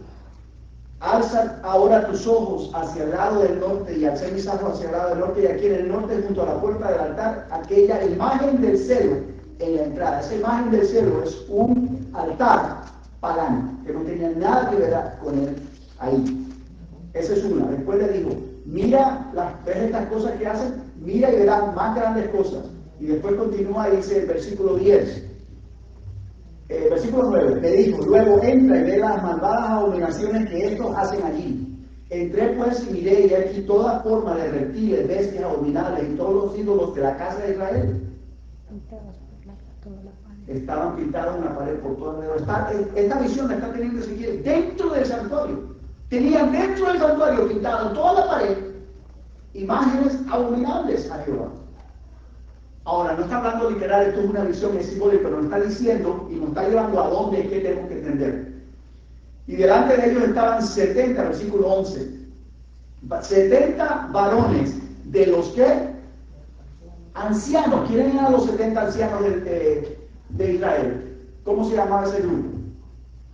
alza ahora tus ojos hacia el lado del norte, y alcé mis ojos hacia el lado del norte, y aquí en el norte, junto a la puerta del altar, aquella imagen del celo en la entrada. Esa imagen del celo es un altar pagano, que no tenía nada que ver con él ahí. Esa es una. Después le digo: mira, ves estas cosas que hacen, mira y verás más grandes cosas. Y después continúa y dice el versículo 10. Versículo 9, me dijo: luego entra y ve las malvadas abominaciones que estos hacen allí. Entré pues y miré, y aquí toda forma de reptiles, bestias abominables y todos los ídolos de la casa de Israel estaban pintados en la pared por todo alrededor. Esta visión la está teniendo Ezequiel dentro del santuario. Tenían dentro del santuario pintado en toda la pared imágenes abominables a Jehová. Ahora, no está hablando literal, esto es una visión, es simbólica, pero nos está diciendo y nos está llevando a dónde es que tenemos que entender. Y delante de ellos estaban 70, versículo 11, 70 varones, de los que ancianos. ¿Quiénes eran los 70 ancianos de Israel? ¿Cómo se llamaba ese grupo?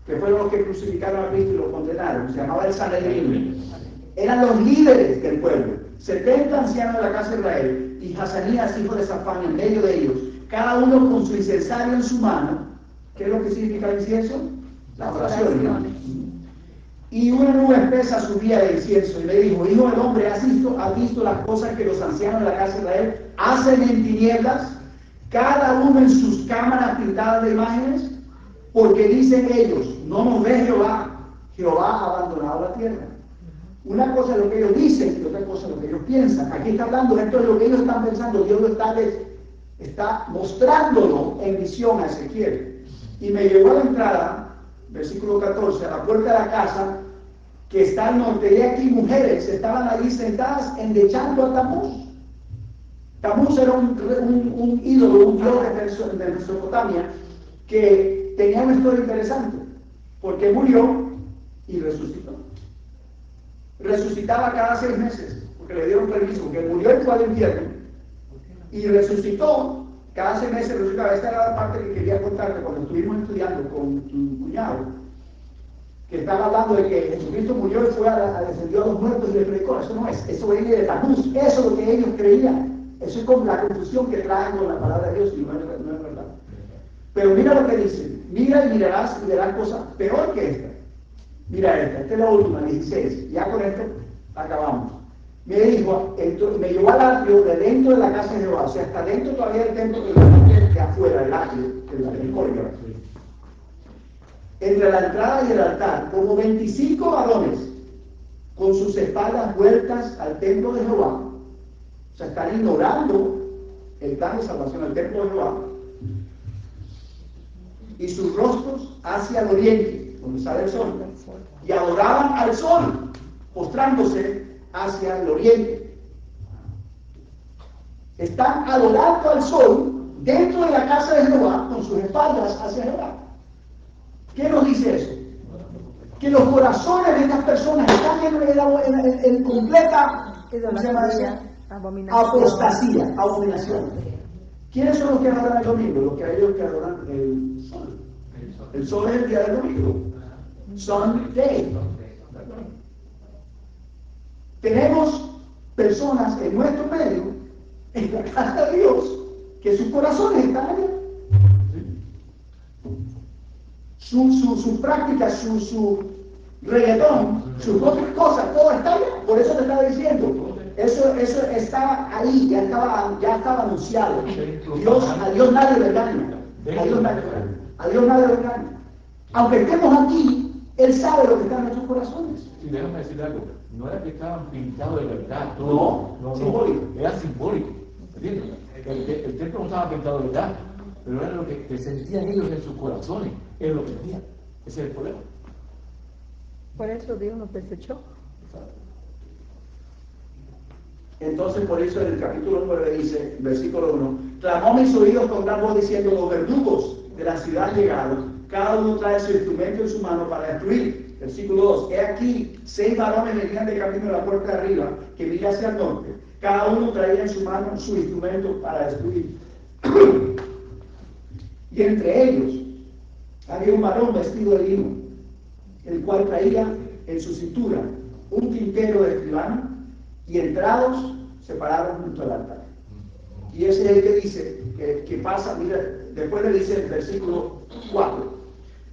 Que fueron los que crucificaron a Cristo y lo condenaron. Se llamaba el Sanedrín. Eran los líderes del pueblo. 70 ancianos de la casa de Israel, y Hazanías, hijo de Safán, en medio de ellos, cada uno con su incensario en su mano. ¿Qué es lo que significa el incienso? Las oraciones. Y una nube espesa subía de incienso, y le dijo: hijo del hombre, ¿has visto las cosas que los ancianos de la casa de Israel hacen en tinieblas, cada uno en sus cámaras pintadas de imágenes? Porque dicen ellos: no nos ve Jehová, Jehová ha abandonado la tierra. Una cosa es lo que ellos dicen y otra cosa es lo que ellos piensan. Aquí está hablando, esto es lo que ellos están pensando. Dios lo está mostrándolo en visión a Ezequiel. Y me llevó a la entrada, versículo 14, a la puerta de la casa que está al norte, y aquí mujeres estaban allí sentadas endechando a Tamuz. Tamuz era un ídolo, un dios de Mesopotamia, que tenía una historia interesante, porque murió y resucitó. Resucitaba cada 6 meses, porque le dieron permiso, porque murió y fue al infierno, y resucitó cada 6 meses. Resucitaba. Esta era la parte que quería contarte cuando estuvimos estudiando con tu cuñado, que estaba hablando de que Jesucristo murió y descendió a los muertos y le predicó. Eso no es, eso viene de Tamuz, eso es lo que ellos creían. Eso es como la confusión que traen con la palabra de Dios, y no es verdad. Pero mira lo que dice: mira y mirarás y verás cosas peor que esta. Mira esta es la última, 16. Ya con esto acabamos. Me dijo, me llevó al atrio de dentro de la casa de Jehová. O sea, está dentro todavía del templo, que afuera del atrio, de la misericordia. Entre la entrada y el altar, como 25 varones, con sus espaldas vueltas al templo de Jehová. O sea, están ignorando el plan de salvación al templo de Jehová. Y sus rostros hacia el oriente, donde sale el sol, y adoraban al sol, postrándose hacia el oriente. Están adorando al sol dentro de la casa de Jehová, con sus espaldas hacia Jehová. ¿Qué nos dice eso? Que los corazones de estas personas están en completa, ¿cómo se llama eso? Apostasía, abominación. ¿Quiénes son los que adoran el domingo? Los que adoran el sol. El sol es el día del domingo. Sunday. tenemos personas en nuestro medio, en la casa de Dios, que sus corazones están allá. Su práctica, su reggaetón, sus propias cosas, todo está allá. Por eso te estaba diciendo, eso estaba ahí, ya estaba anunciado. A Dios nadie le engaña. A Dios nadie le engaña. Aunque estemos aquí, Él sabe lo que está en nuestros corazones. Sí, déjame decir algo. No era que estaban pintados de verdad. No, simbólico. Era simbólico. ¿Entiendes? El templo no estaba pintado de verdad, pero era lo que sentían ellos en sus corazones. Es lo que tenían. Ese es el problema. Por eso Dios nos desechó. Entonces, por eso en el capítulo 9 dice, versículo 1, clamó mis oídos con gran voz diciendo, los verdugos de la ciudad han llegado, cada uno trae su instrumento en su mano para destruir. Versículo 2, he aquí 6 varones venían de camino de la puerta de arriba, que mira hacia el norte, cada uno traía en su mano su instrumento para destruir. Y entre ellos había un varón vestido de lino, el cual traía en su cintura un tintero de escribano, y entrados se pararon junto al altar. Y ese es el que dice, que pasa, mira, después le dice el versículo 4,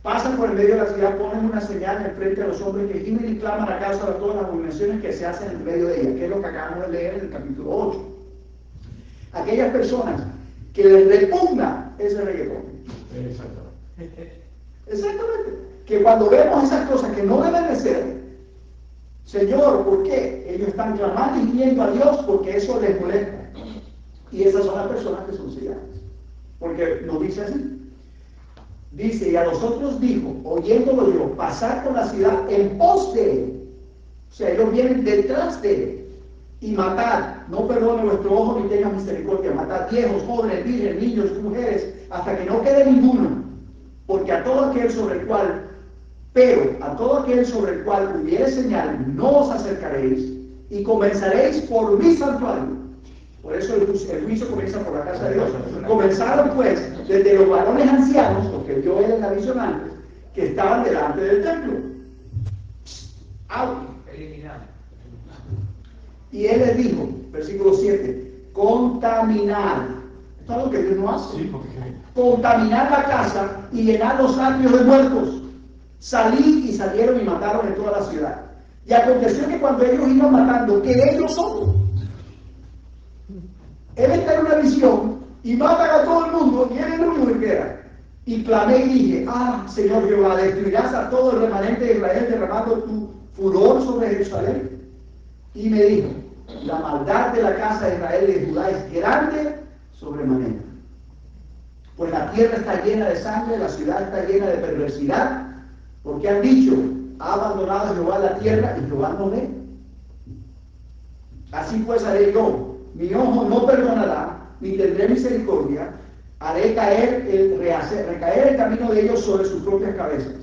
pasan por el medio de la ciudad, ponen una señal en frente a los hombres que gimen y claman a causa de todas las abominaciones que se hacen en medio de ella, que es lo que acabamos de leer en el capítulo 8. Aquellas personas que les repugna ese reggaetón. Exactamente. Que cuando vemos esas cosas que no deben de ser, Señor, ¿por qué? Ellos están clamando y pidiendo a Dios porque eso les molesta. Y esas son las personas que son cegadas. Porque nos dice así. Dice, y a nosotros dijo, oyéndolo yo, pasar por la ciudad en pos de él. O sea, ellos vienen detrás de él. Y matad, no perdone vuestro ojo ni tenga misericordia. Matad viejos, jóvenes, vírgenes, niños, mujeres, hasta que no quede ninguno. Porque a todo aquel sobre el cual hubiere señal, no os acercaréis y comenzaréis por mi santuario. Por eso el juicio comienza por la casa de Dios. Comenzaron pues desde los varones ancianos, los que vio él en la visión antes, que estaban delante del templo. Y él les dijo, versículo 7, contaminar. Esto es algo que Dios no hace. Sí, porque... Contaminar la casa y llenar los atrios de muertos. Salí y salieron y mataron en toda la ciudad. Y aconteció que cuando ellos iban matando, que ellos son. Él está en una visión y matan a todo el mundo y él es el único que queda. Y clamé y dije, Señor Jehová, destruirás a todo el remanente de Israel derramando tu furor sobre Jerusalén. Y me dijo, la maldad de la casa de Israel y de Judá es grande sobremanera. Pues la tierra está llena de sangre, la ciudad está llena de perversidad, porque han dicho, ha abandonado Jehová la tierra y Jehová no ve. Así pues haré yo, mi ojo no perdonará, ni tendré misericordia, haré recaer el camino de ellos sobre sus propias cabezas.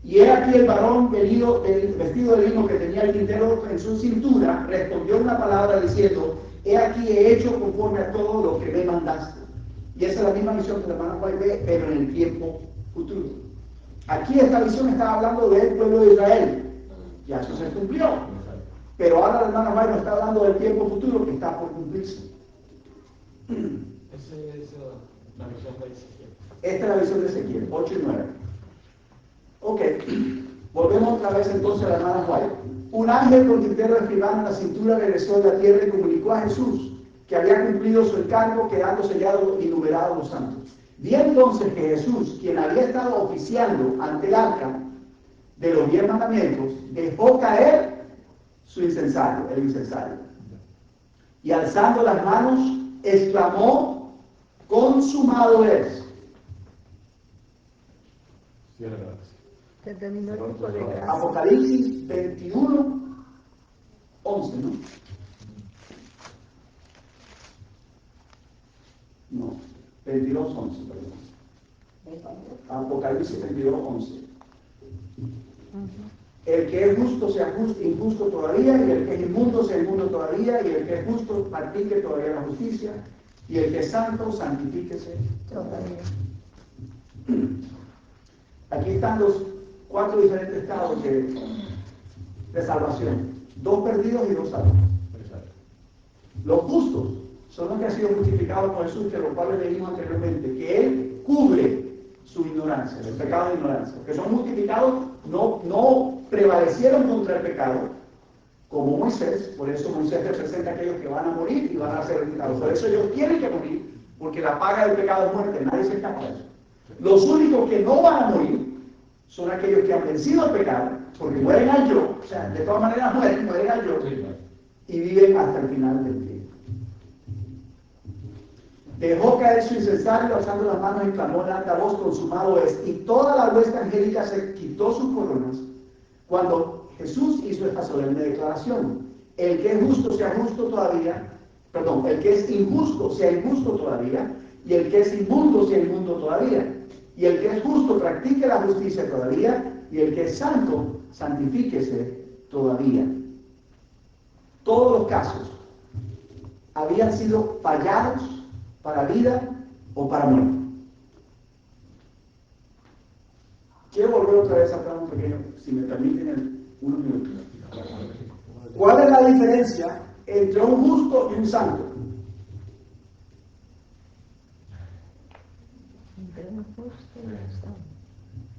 Y he aquí el varón vestido de lino que tenía el tintero en su cintura, respondió una palabra diciendo, he aquí he hecho conforme a todo lo que me mandaste. Y esa es la misma visión que la hermana White ve, pero en el tiempo futuro. Aquí esta visión estaba hablando del pueblo de Israel. Ya eso se cumplió. Pero ahora la hermana White nos está hablando del tiempo futuro que está por cumplirse. Esa es la visión de Ezequiel. Esta es la visión de Ezequiel, 8 y 9. Ok, volvemos otra vez entonces a la hermana White. Un ángel con tintero de escribano en la cintura regresó de la tierra y comunicó a Jesús que había cumplido su encargo, quedando sellado y numerado los santos. Vi entonces que Jesús, quien había estado oficiando ante el arca de los 10 mandamientos, dejó caer el incensario. Y alzando las manos, exclamó, consumado es. Se terminó el tiempo de gracia. Apocalipsis 21, 11, ¿no? No, 22, 11, perdón. Apocalipsis 22, 11. El que es justo sea injusto todavía, y el que es inmundo sea inmundo todavía, y el que es justo practique todavía la justicia, y el que es santo santifíquese todavía. Aquí están los 4 diferentes estados de salvación. 2 perdidos y 2 salvos. Los justos son los que han sido justificados por Jesús, que los cuales leímos anteriormente, que Él cubre su ignorancia, el pecado de ignorancia. Los que son justificados no prevalecieron contra el pecado, como Moisés. Por eso Moisés representa a aquellos que van a morir y van a ser quitados. Por eso ellos tienen que morir, porque la paga del pecado es muerte, nadie se escapa de eso. Los únicos que no van a morir son aquellos que han vencido el pecado, porque mueren al yo, o sea, de todas maneras mueren al yo, y viven hasta el final del tiempo. Dejó caer su incensario, alzando las manos, y clamó en alta voz: consumado es. Y toda la hueste angélica se quitó sus coronas cuando Jesús hizo esta solemne declaración: el que es justo sea justo todavía, perdón, el que es injusto sea injusto todavía, y el que es inmundo sea inmundo todavía, y el que es justo practique la justicia todavía, y el que es santo santifíquese todavía. Todos los casos habían sido fallados para vida o para muerte. Quiero volver otra vez atrás un pequeño, si me permiten, unos minutos. ¿Cuál es la diferencia entre un justo y un santo?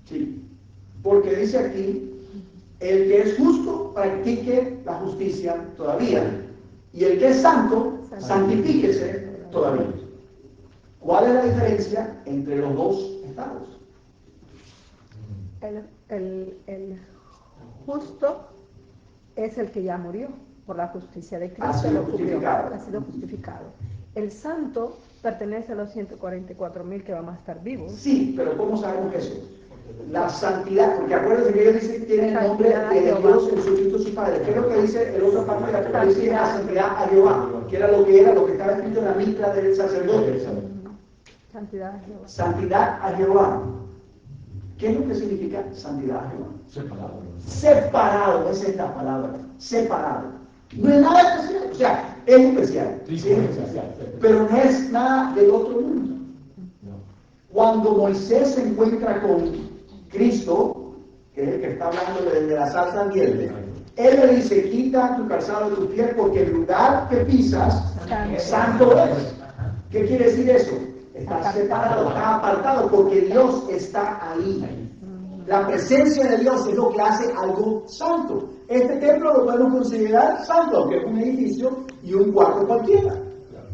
Sí, porque dice aquí: el que es justo practique la justicia todavía, y el que es santo santifíquese todavía. ¿Cuál es la diferencia entre los dos estados? El justo es el que ya murió por la justicia de Cristo, Ha sido justificado. ha sido justificado. El santo pertenece a los 144,000 que van a estar vivos. Sí, pero ¿cómo sabemos eso? La santidad, porque acuérdense que ellos dicen que tienen el nombre de Dios en su Cristo su Padre. ¿Qué es lo que dice el otro parte de la Apocalipsis? La santidad a Jehová, que era lo que estaba escrito en la mitra del sacerdote. Santidad a Jehová. Santidad a Jehová. ¿Qué es lo que significa santidad a Jehová? Separado. Separado, esa es la palabra. Separado. No es nada especial, o sea, es especial. Sí, Sí, es especial. Pero no es nada del otro mundo. Cuando Moisés se encuentra con Cristo, que es el que está hablando de la salsa ardiente, él le dice: quita tu calzado de tus pies, porque el lugar que pisas santo es. ¿Qué quiere decir eso? Está separado, está apartado, porque Dios está ahí. La presencia de Dios es lo que hace algo santo. Este templo lo podemos considerar santo, aunque es un edificio y un cuarto cualquiera.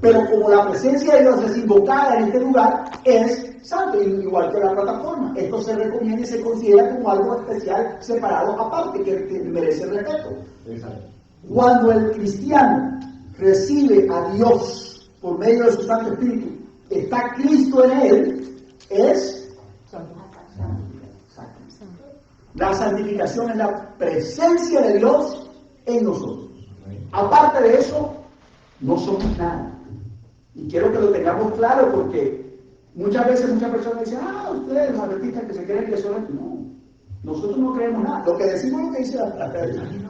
Pero como la presencia de Dios es invocada en este lugar, es santo, igual que la plataforma. Esto se recomienda y se considera como algo especial, separado, aparte, que merece respeto. Cuando el cristiano recibe a Dios por medio de su Santo Espíritu, está Cristo en él, es santo. La santificación es la presencia de Dios en nosotros. Aparte de eso, no somos nada. Y quiero que lo tengamos claro, porque muchas veces muchas personas dicen: ustedes los adventistas que se creen que son... No, nosotros no creemos nada. Lo que decimos es lo que dice la Biblia.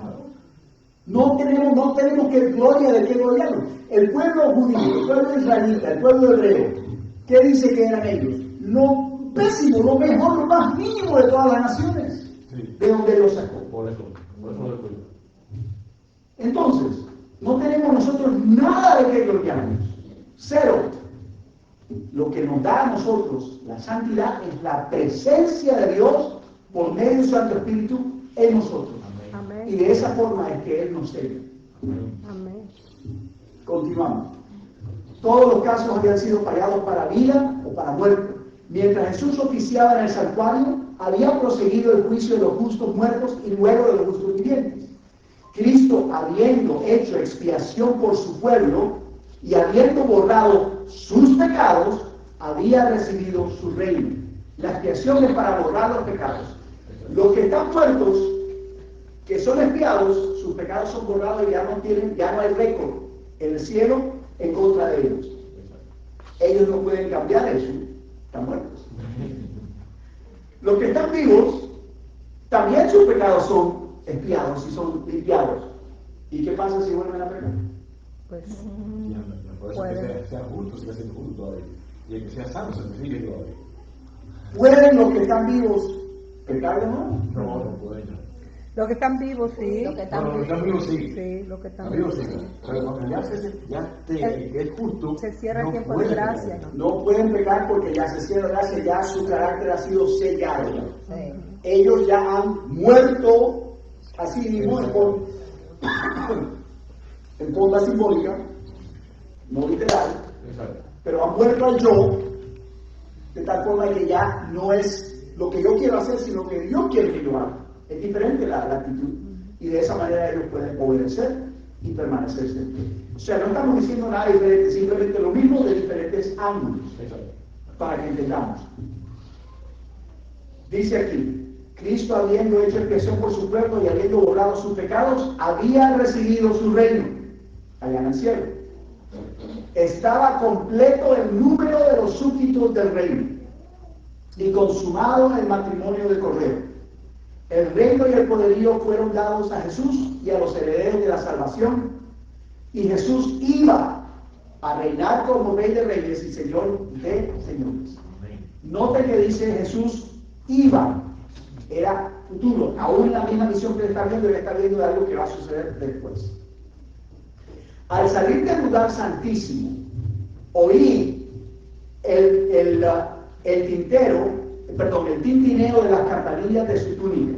No tenemos que gloria de qué gloriarnos. El pueblo judío, el pueblo israelita, el pueblo hebreo, ¿qué dice que eran ellos? Lo pésimo, lo mejor, lo más mínimo de todas las naciones. Sí. ¿De dónde lo sacó? Por eso lo cuido. Entonces, no tenemos nosotros nada de qué gloriarnos. Cero. Lo que nos da a nosotros la santidad es la presencia de Dios por medio de su Santo Espíritu en nosotros. Amén. Y de esa forma es que Él nos sella. Amén. Continuamos. Todos los casos habían sido fallados para vida o para muerte. Mientras Jesús oficiaba en el santuario, había proseguido el juicio de los justos muertos y luego de los justos vivientes. Cristo, habiendo hecho expiación por su pueblo y habiendo borrado sus pecados, había recibido su reino. La expiación es para borrar los pecados. Los que están muertos, que son expiados, sus pecados son borrados y ya no hay récord en el cielo en contra de ellos. Ellos no pueden cambiar eso, están muertos. Los que están vivos, también sus pecados son expiados y son limpiados. ¿Y qué pasa si vuelven a pecar? Pues Por eso que sea justo, siga siendo justo todavía. Y el que sea sano, se sigue todavía. ¿Pueden los que están vivos pecar de nuevo? No pueden. Los que están vivos, sí. Los que No, los que están vivos sí. Sí, los que están Amigos, vivos. sí. Sí. Pero cuando es justo, Se cierra el no tiempo de puede gracia, pecar. ¿no? No pueden pecar porque ya se cierra gracia, ya su carácter ha sido sellado. Sí. Ellos ya han muerto así mismo en forma simbólica, no literal, Exacto. pero han muerto al yo de tal forma que ya no es lo que yo quiero hacer, sino que Dios quiere que yo haga. Es diferente la actitud y de esa manera ellos pueden obedecer y permanecer en pie. O sea, no estamos diciendo nada diferente, simplemente lo mismo de diferentes ángulos Exacto. para que entendamos. Dice aquí, Cristo habiendo hecho expiación por su pueblo y habiendo borrado sus pecados, había recibido su reino allá en el cielo. Estaba completo el número de los súbditos del reino y consumado el matrimonio de Cordero. El reino y el poderío fueron dados a Jesús y a los herederos de la salvación, y Jesús iba a reinar como Rey de Reyes y Señor de Señores. Note que dice Jesús iba, era futuro, aún en la misma misión que él está viendo de algo que va a suceder después. Al salir del lugar santísimo, oí el tintineo de las campanillas de su túnica.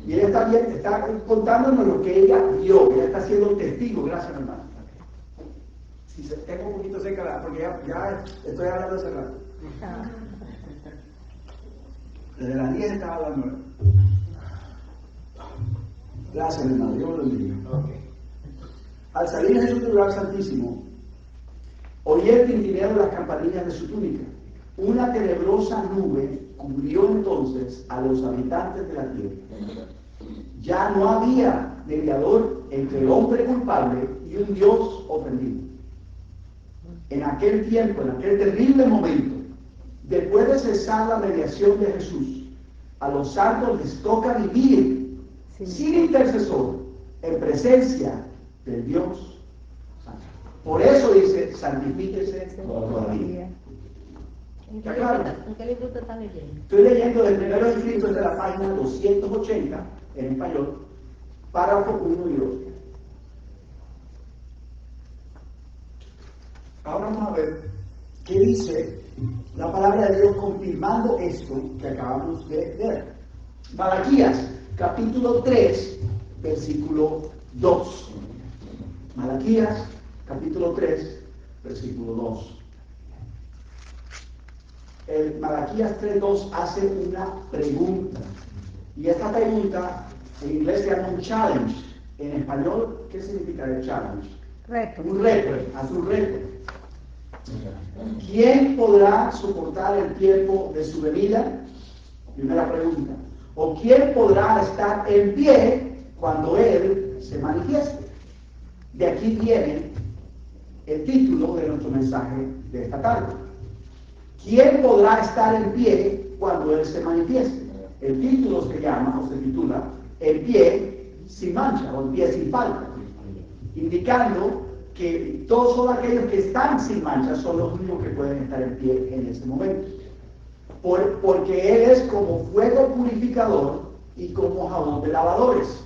Y él está contándonos lo que ella vio, ella está siendo testigo, gracias hermano. Si tengo un poquito seca, porque ya estoy hablando hace rato. Desde las 10 estaba hablando. Gracias hermano, Dios lo bendiga. Al salir Jesús del lugar santísimo, oí el tintineo de las campanillas de su túnica. Una tenebrosa nube cubrió entonces a los habitantes de la tierra. Ya no había mediador entre el hombre culpable y un Dios ofendido. En aquel tiempo, en aquel terrible momento, después de cesar la mediación de Jesús, a los santos les toca vivir sin intercesor en presencia del Dios Santo. Por eso dice, santifíquese todavía. ¿En ¿Está claro? qué libro te estás leyendo? Estoy leyendo del primero escrito de la página 280 en español, párrafo 1 y 2. Ahora vamos a ver qué dice la palabra de Dios confirmando esto que acabamos de ver. Malaquías, capítulo 3, versículo 2. Malaquías, capítulo 3, versículo 2. El Malaquías 3.2 hace una pregunta. Y esta pregunta en inglés se llama un challenge. En español, ¿qué significa el challenge? Reto. Un reto, hace un reto. ¿Quién podrá soportar el tiempo de su venida? Primera pregunta. ¿O quién podrá estar en pie cuando Él se manifieste? De aquí viene el título de nuestro mensaje de esta tarde. ¿Quién podrá estar en pie cuando Él se manifieste? El título se llama, o se titula, El pie sin mancha, o el pie sin falta, indicando que todos son aquellos que están sin mancha son los únicos que pueden estar en pie en ese momento. Porque Él es como fuego purificador y como jabón de lavadores.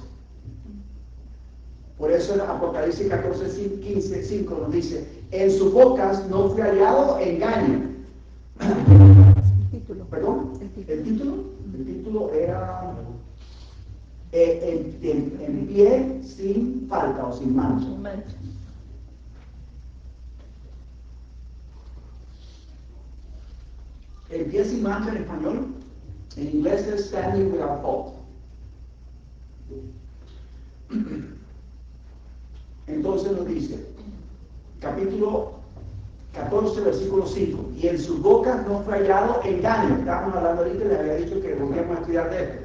Por eso en Apocalipsis 14:15 nos dice, en sus bocas no fue hallado engaño. El título. ¿Perdón? ¿El título? El título era en pie sin falta o sin mancha. Sin mancha. El pie sin mancha en español, en inglés es standing without fault. Entonces nos dice, capítulo 14, versículo 5, y en sus bocas no fue hallado engaño. Estábamos hablando ahorita y les había dicho que volvíamos a estudiar de esto.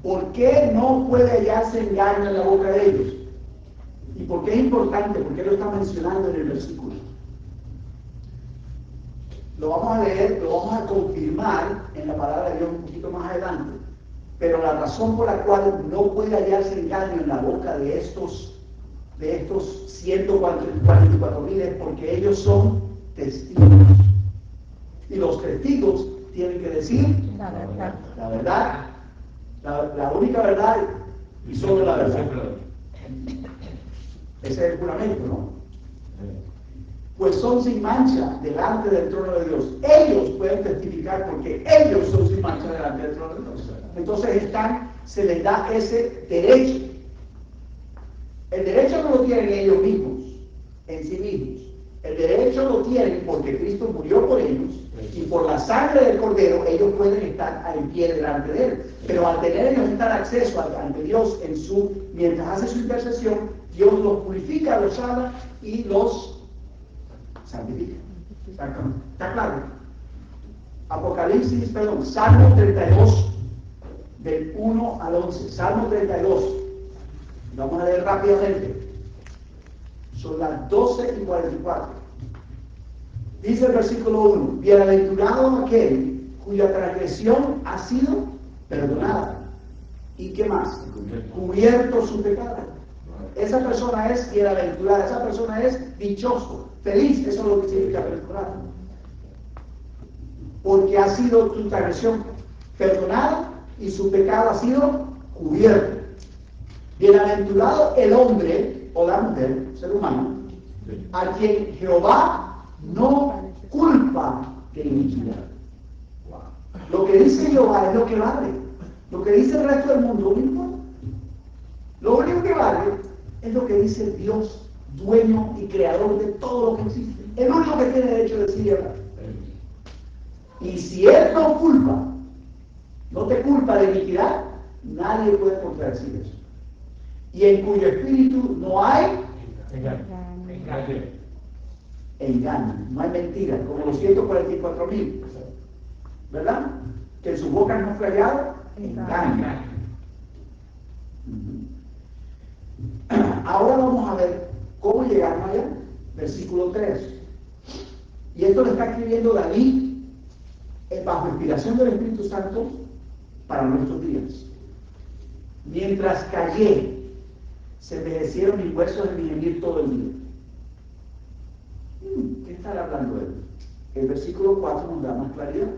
¿Por qué no puede hallarse engaño en la boca de ellos? ¿Y por qué es importante? ¿Por qué lo está mencionando en el versículo? Lo vamos a leer, lo vamos a confirmar en la palabra de Dios un poquito más adelante. Pero la razón por la cual no puede hallarse engaño en la boca de estos 144,000 es porque ellos son testigos. Y los testigos tienen que decir La verdad. la verdad. La única verdad y solo la verdad. Siempre la- Ese es el juramento, ¿no? Pues son sin mancha delante del trono de Dios. Ellos pueden testificar porque ellos son sin mancha delante del trono de Dios. Entonces se les da ese derecho. El derecho no lo tienen ellos mismos, en sí mismos. El derecho lo tienen porque Cristo murió por ellos y por la sangre del Cordero ellos pueden estar en pie delante de Él. Pero al tener ellos estar acceso ante Dios mientras hace su intercesión, Dios los purifica, los sana y los santifica. ¿Está claro? Salmo 32, del 1 al 11. Salmo 32. Vamos a leer rápidamente. Son las 12:44. Dice el versículo 1: Bienaventurado aquel cuya transgresión ha sido perdonada. ¿Y qué más? Cubierto su pecado. Esa persona es bienaventurada, esa persona es dichoso, feliz. Eso es lo que significa bienaventurado. Porque ha sido tu transgresión perdonada y su pecado ha sido cubierto. Bienaventurado el hombre o la mujer, ser humano, a quien Jehová no culpa de iniquidad. Lo que dice Jehová es lo que vale. Lo que dice el resto del mundo no importa. Lo único que vale es lo que dice Dios, dueño y creador de todo lo que existe. El único que tiene derecho de decir y hablar. Y si Él no te culpa de iniquidad, nadie puede contradecir eso. Y en cuyo espíritu no hay engaño, no hay mentira, como los 144,000, ¿verdad? Que en sus bocas no fue hallado engaño. Ahora vamos a ver cómo llegamos allá. Versículo 3. Y esto lo está escribiendo David bajo inspiración del Espíritu Santo para nuestros días. Mientras callé, se envejecieron mis huesos en mi gemir todo el día. ¿Qué estará hablando él? El versículo 4 nos da más claridad.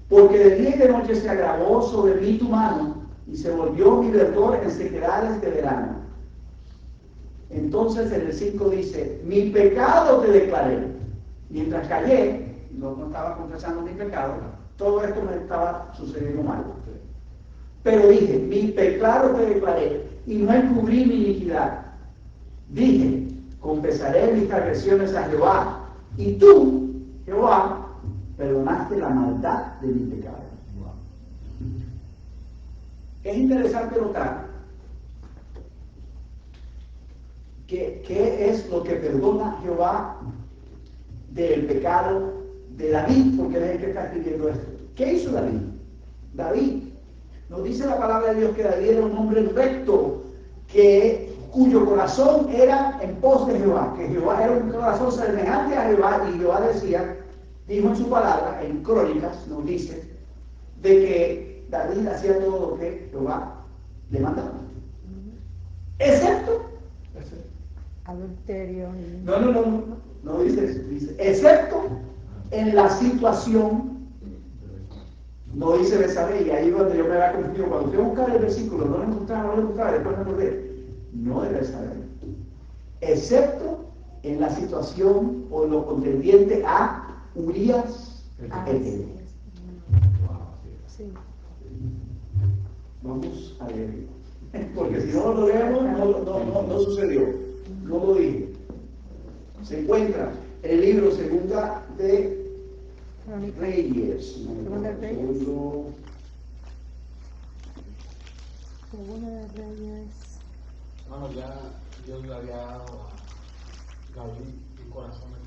Porque de día y de noche se agravó sobre mí tu mano y se volvió mi verdor en sequedades de verano. Entonces en el 5 dice: mi pecado te declaré. Mientras callé, no estaba confesando mi pecado, todo esto me estaba sucediendo mal. Pero dije: mi pecado te declaré y no encubrí mi iniquidad. Dije: confesaré mis transgresiones a Jehová, y tú, Jehová, perdonaste la maldad de mi pecado. Es interesante notar qué es lo que perdona Jehová del pecado de David, porque es el que está escribiendo esto. ¿Qué hizo David? David, nos dice la palabra de Dios que David era un hombre recto, cuyo corazón era en pos de Jehová, que Jehová era un corazón semejante a Jehová, y Jehová dijo en su palabra, en Crónicas, nos dice, de que David hacía todo lo que Jehová le mandaba. Excepto adulterio. No dice eso, dice, excepto en la situación, no dice Betsabé, y ahí es donde yo me había confundido. Cuando fui a buscar el versículo, no lo encontraba, después me acordé. No de Betsabé, excepto en la situación o en lo contendiente a Urías el Eteo. Sí. Vamos a leer, porque si no lo leemos, no sucedió, no lo dije. Se encuentra en el libro Segunda de Reyes. Segunda de Reyes. Segunda de Reyes. Bueno, ya Dios le había dado a David un corazón de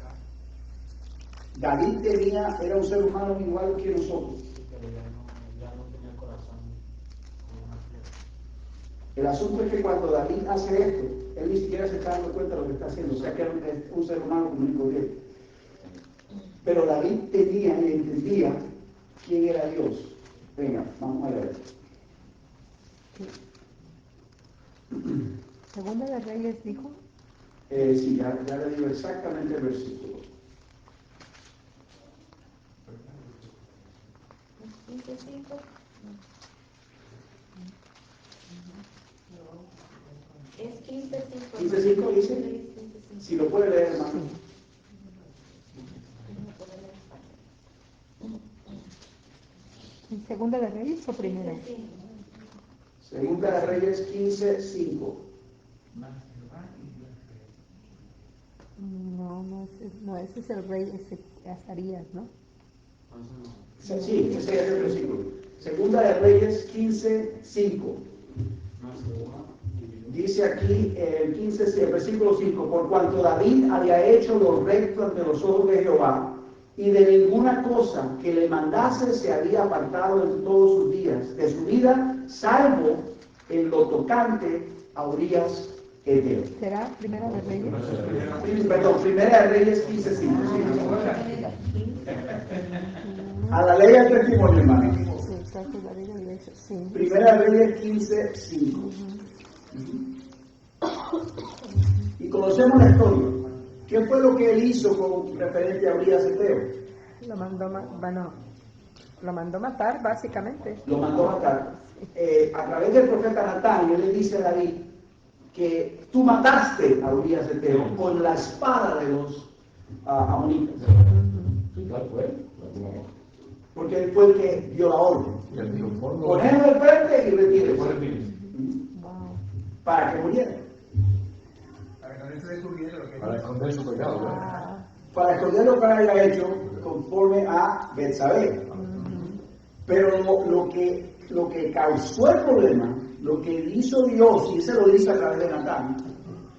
carne, David era un ser humano igual que nosotros. pero ya no tenía el corazón como una piedra. El asunto es que cuando David hace esto, él ni siquiera se está dando cuenta de lo que está haciendo, o sea que era un ser humano común y corriente. Pero David tenía y entendía quién era Dios. Venga, vamos a ver. Segunda de Reyes dijo. Sí, ya le digo exactamente el versículo. 25. Es 15:5. 15:5 dice. 15:5. Si lo puede leer, hermano. ¿En Segunda de Reyes o Primera? 15:5. Segunda de Reyes 15:5. No, ese es el rey, ese Azarías, ¿no? Sí, ese es el versículo. Segunda de Reyes 15:5. Dice aquí el 15, el versículo 5, por cuanto David había hecho lo recto ante los ojos de Jehová, y de ninguna cosa que le mandase se había apartado en todos sus días de su vida, salvo en lo tocante a Urías Eteo. ¿Será Primera de Reyes? Perdón, Primera de Reyes 15:5. A la ley del testimonio, hermano. Sí, creo que David había hecho, sí. Primera de Reyes 15:5. Y conocemos la historia. ¿Qué fue lo que él hizo con referente a Urías Eteo? Lo mandó matar, básicamente. Lo mandó matar. A través del profeta Natán, él le dice a David que tú mataste a Urías Eteo con la espada de los amonitas. Sí, claro, fue. Porque él fue el que dio la orden. Ponedlo al frente y retírese. Para que muriera. Para esconder su pecado, ¿verdad? Para esconder lo que había hecho conforme a Betsabé. Pero lo que causó el problema, lo que hizo Dios, y se lo dice a través de Natán,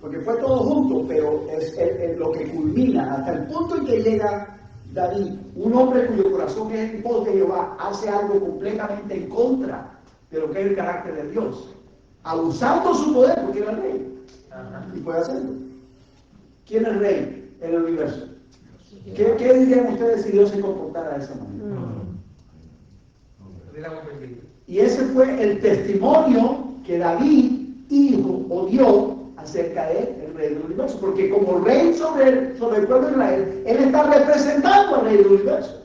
porque fue todo junto, pero es lo que culmina hasta el punto en que llega David, un hombre cuyo corazón es en pos de Jehová, hace algo completamente en contra de lo que es el carácter de Dios, abusando su poder porque era el rey. Y puede hacerlo. ¿Quién es rey en el universo? ¿Qué dirían ustedes si Dios se comportara de esa manera? Y ese fue el testimonio que David dijo o dio acerca de el rey del universo, porque como rey sobre el pueblo de Israel, él está representando al rey del universo.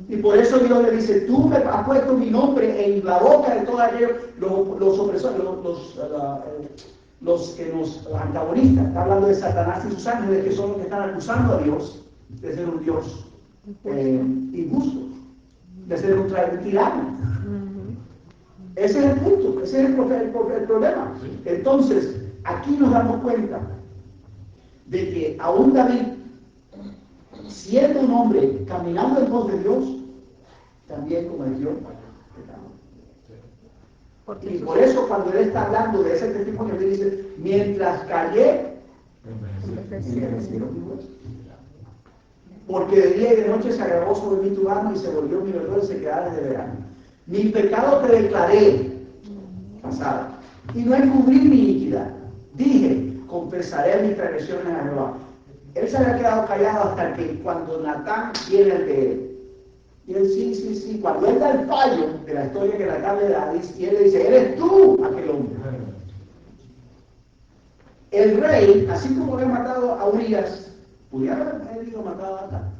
Y por eso Dios le dice, tú me has puesto mi nombre en la boca de todos aquellos, los opresores, los antagonistas. Está hablando de Satanás y sus ángeles, que son los que están acusando a Dios de ser un Dios injusto, de ser un tirano. Ese es el punto, ese es el problema. Entonces, aquí nos damos cuenta de que aún David, siendo un hombre caminando en pos de Dios, también cometió pecado. Y por eso cuando él está hablando de ese testimonio, él dice, mientras callé, porque de día y de noche se agravó sobre mí tu mano y se volvió mi verdor y se quedaba desde verano. Mi pecado te declaré, pasada, y no encubrí mi iniquidad. Dije, confesaré mis transgresiones a Jehová. Él se había quedado callado hasta que cuando Natán viene ante él. Y él sí. Cuando él da el fallo de la historia que Natán le da, y él le dice, eres tú aquel hombre. El rey, así como había matado a Urías, pudiera haber ido matado a Natán.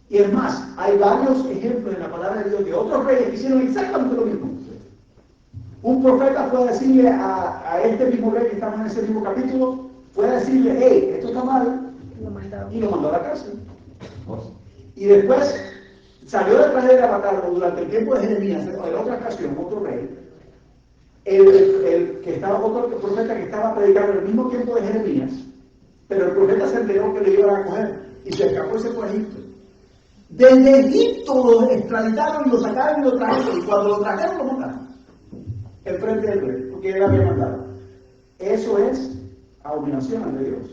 Y es más, hay varios ejemplos en la palabra de Dios de otros reyes que hicieron exactamente lo mismo. Un profeta fue a decirle a este mismo rey que estamos en ese mismo capítulo, fue a decirle, hey, esto está mal, y lo mandó a la cárcel. Y después salió detrás de él a matarlo durante el tiempo de Jeremías, en otra ocasión, otro rey, otro profeta que estaba predicando en el mismo tiempo de Jeremías, pero el profeta se enteró que lo iban a coger y se escapó y se fue a Egipto. Desde Egipto lo extraditaron y lo sacaron y lo trajeron, y cuando lo trajeron lo mataron enfrente del rey, porque él había mandado. Eso es abominación ante Dios.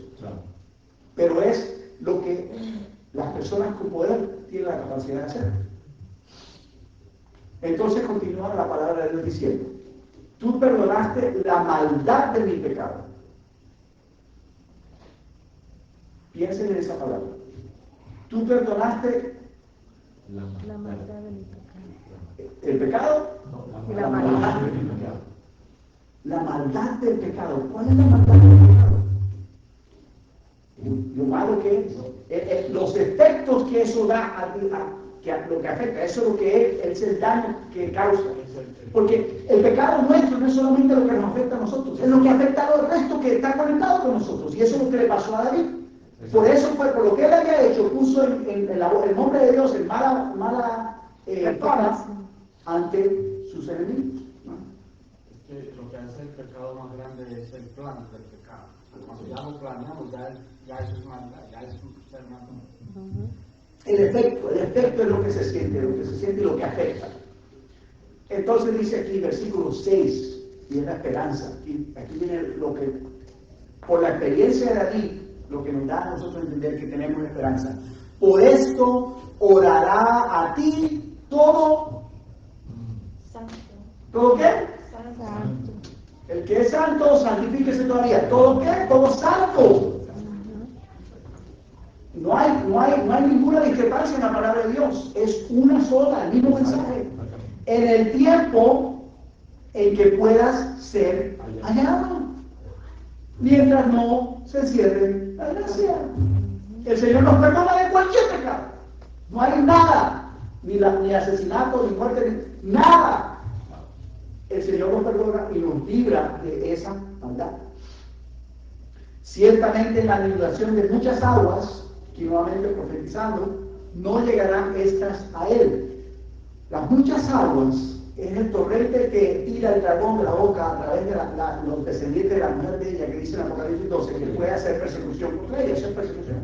Pero es lo que las personas con poder tienen la capacidad de hacer. Entonces continúa la palabra de Dios diciendo, tú perdonaste la maldad de mi pecado. Piensen en esa palabra. Tú perdonaste la maldad de mi pecado. ¿El pecado? Y la maldad. La maldad del pecado. ¿Cuál es la maldad del pecado? Lo malo que es. Los efectos que eso da que lo que afecta, eso es lo que es el daño que causa. Porque el pecado nuestro no es solamente lo que nos afecta a nosotros, es lo que afecta a los restos que están conectados con nosotros. Y eso es lo que le pasó a David. Por eso fue, por lo que él había hecho, puso el nombre de Dios en mala fama ante sus enemigos. ¿No? Es que lo que hace el pecado más grande es el plan del pecado. Cuando ya lo planeamos, ya eso es maldad, ya es ser maldad. El efecto es lo que se siente y lo que afecta. Entonces dice aquí, versículo 6, y es la esperanza. Aquí viene lo que, por la experiencia de David, lo que nos da a nosotros entender que tenemos esperanza. Por esto orará a ti todo. Santo. ¿Todo qué? Santo. El que es santo, santifíquese todavía. ¿Todo qué? Todo santo. No hay ninguna discrepancia en la palabra de Dios. Es una sola, el mismo mensaje. En el tiempo en que puedas ser hallado. Mientras no se cierre la gracia. El Señor nos perdona de cualquier pecado. No hay nada, ni asesinato, ni muerte, nada. El Señor nos perdona y nos libra de esa maldad. Ciertamente en la inundación de muchas aguas, que nuevamente profetizando, no llegarán estas a él. Las muchas aguas es el torrente que tira el dragón de la boca a través de los descendientes de la mujer de ella, que dice en Apocalipsis 12, que puede hacer persecución contra ella. Eso es persecución.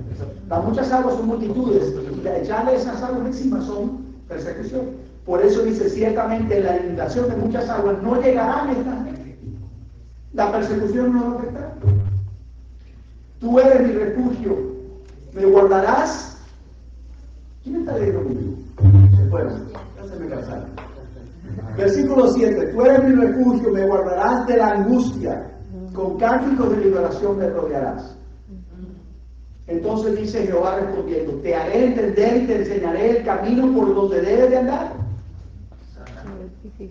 Las muchas aguas son multitudes, y echarle esas aguas encima son persecución. Por eso dice, ciertamente en la inundación de muchas aguas no llegarán estas gente. La persecución no va a afectar. Tú eres mi refugio, me guardarás. ¿Quién está leyendo conmigo? Se fueron, ya se me cansaron. Versículo 7, tú eres mi refugio, me guardarás de la angustia, con cánticos de liberación me rodearás. Entonces dice Jehová respondiendo, te haré entender y te enseñaré el camino por donde debes de andar.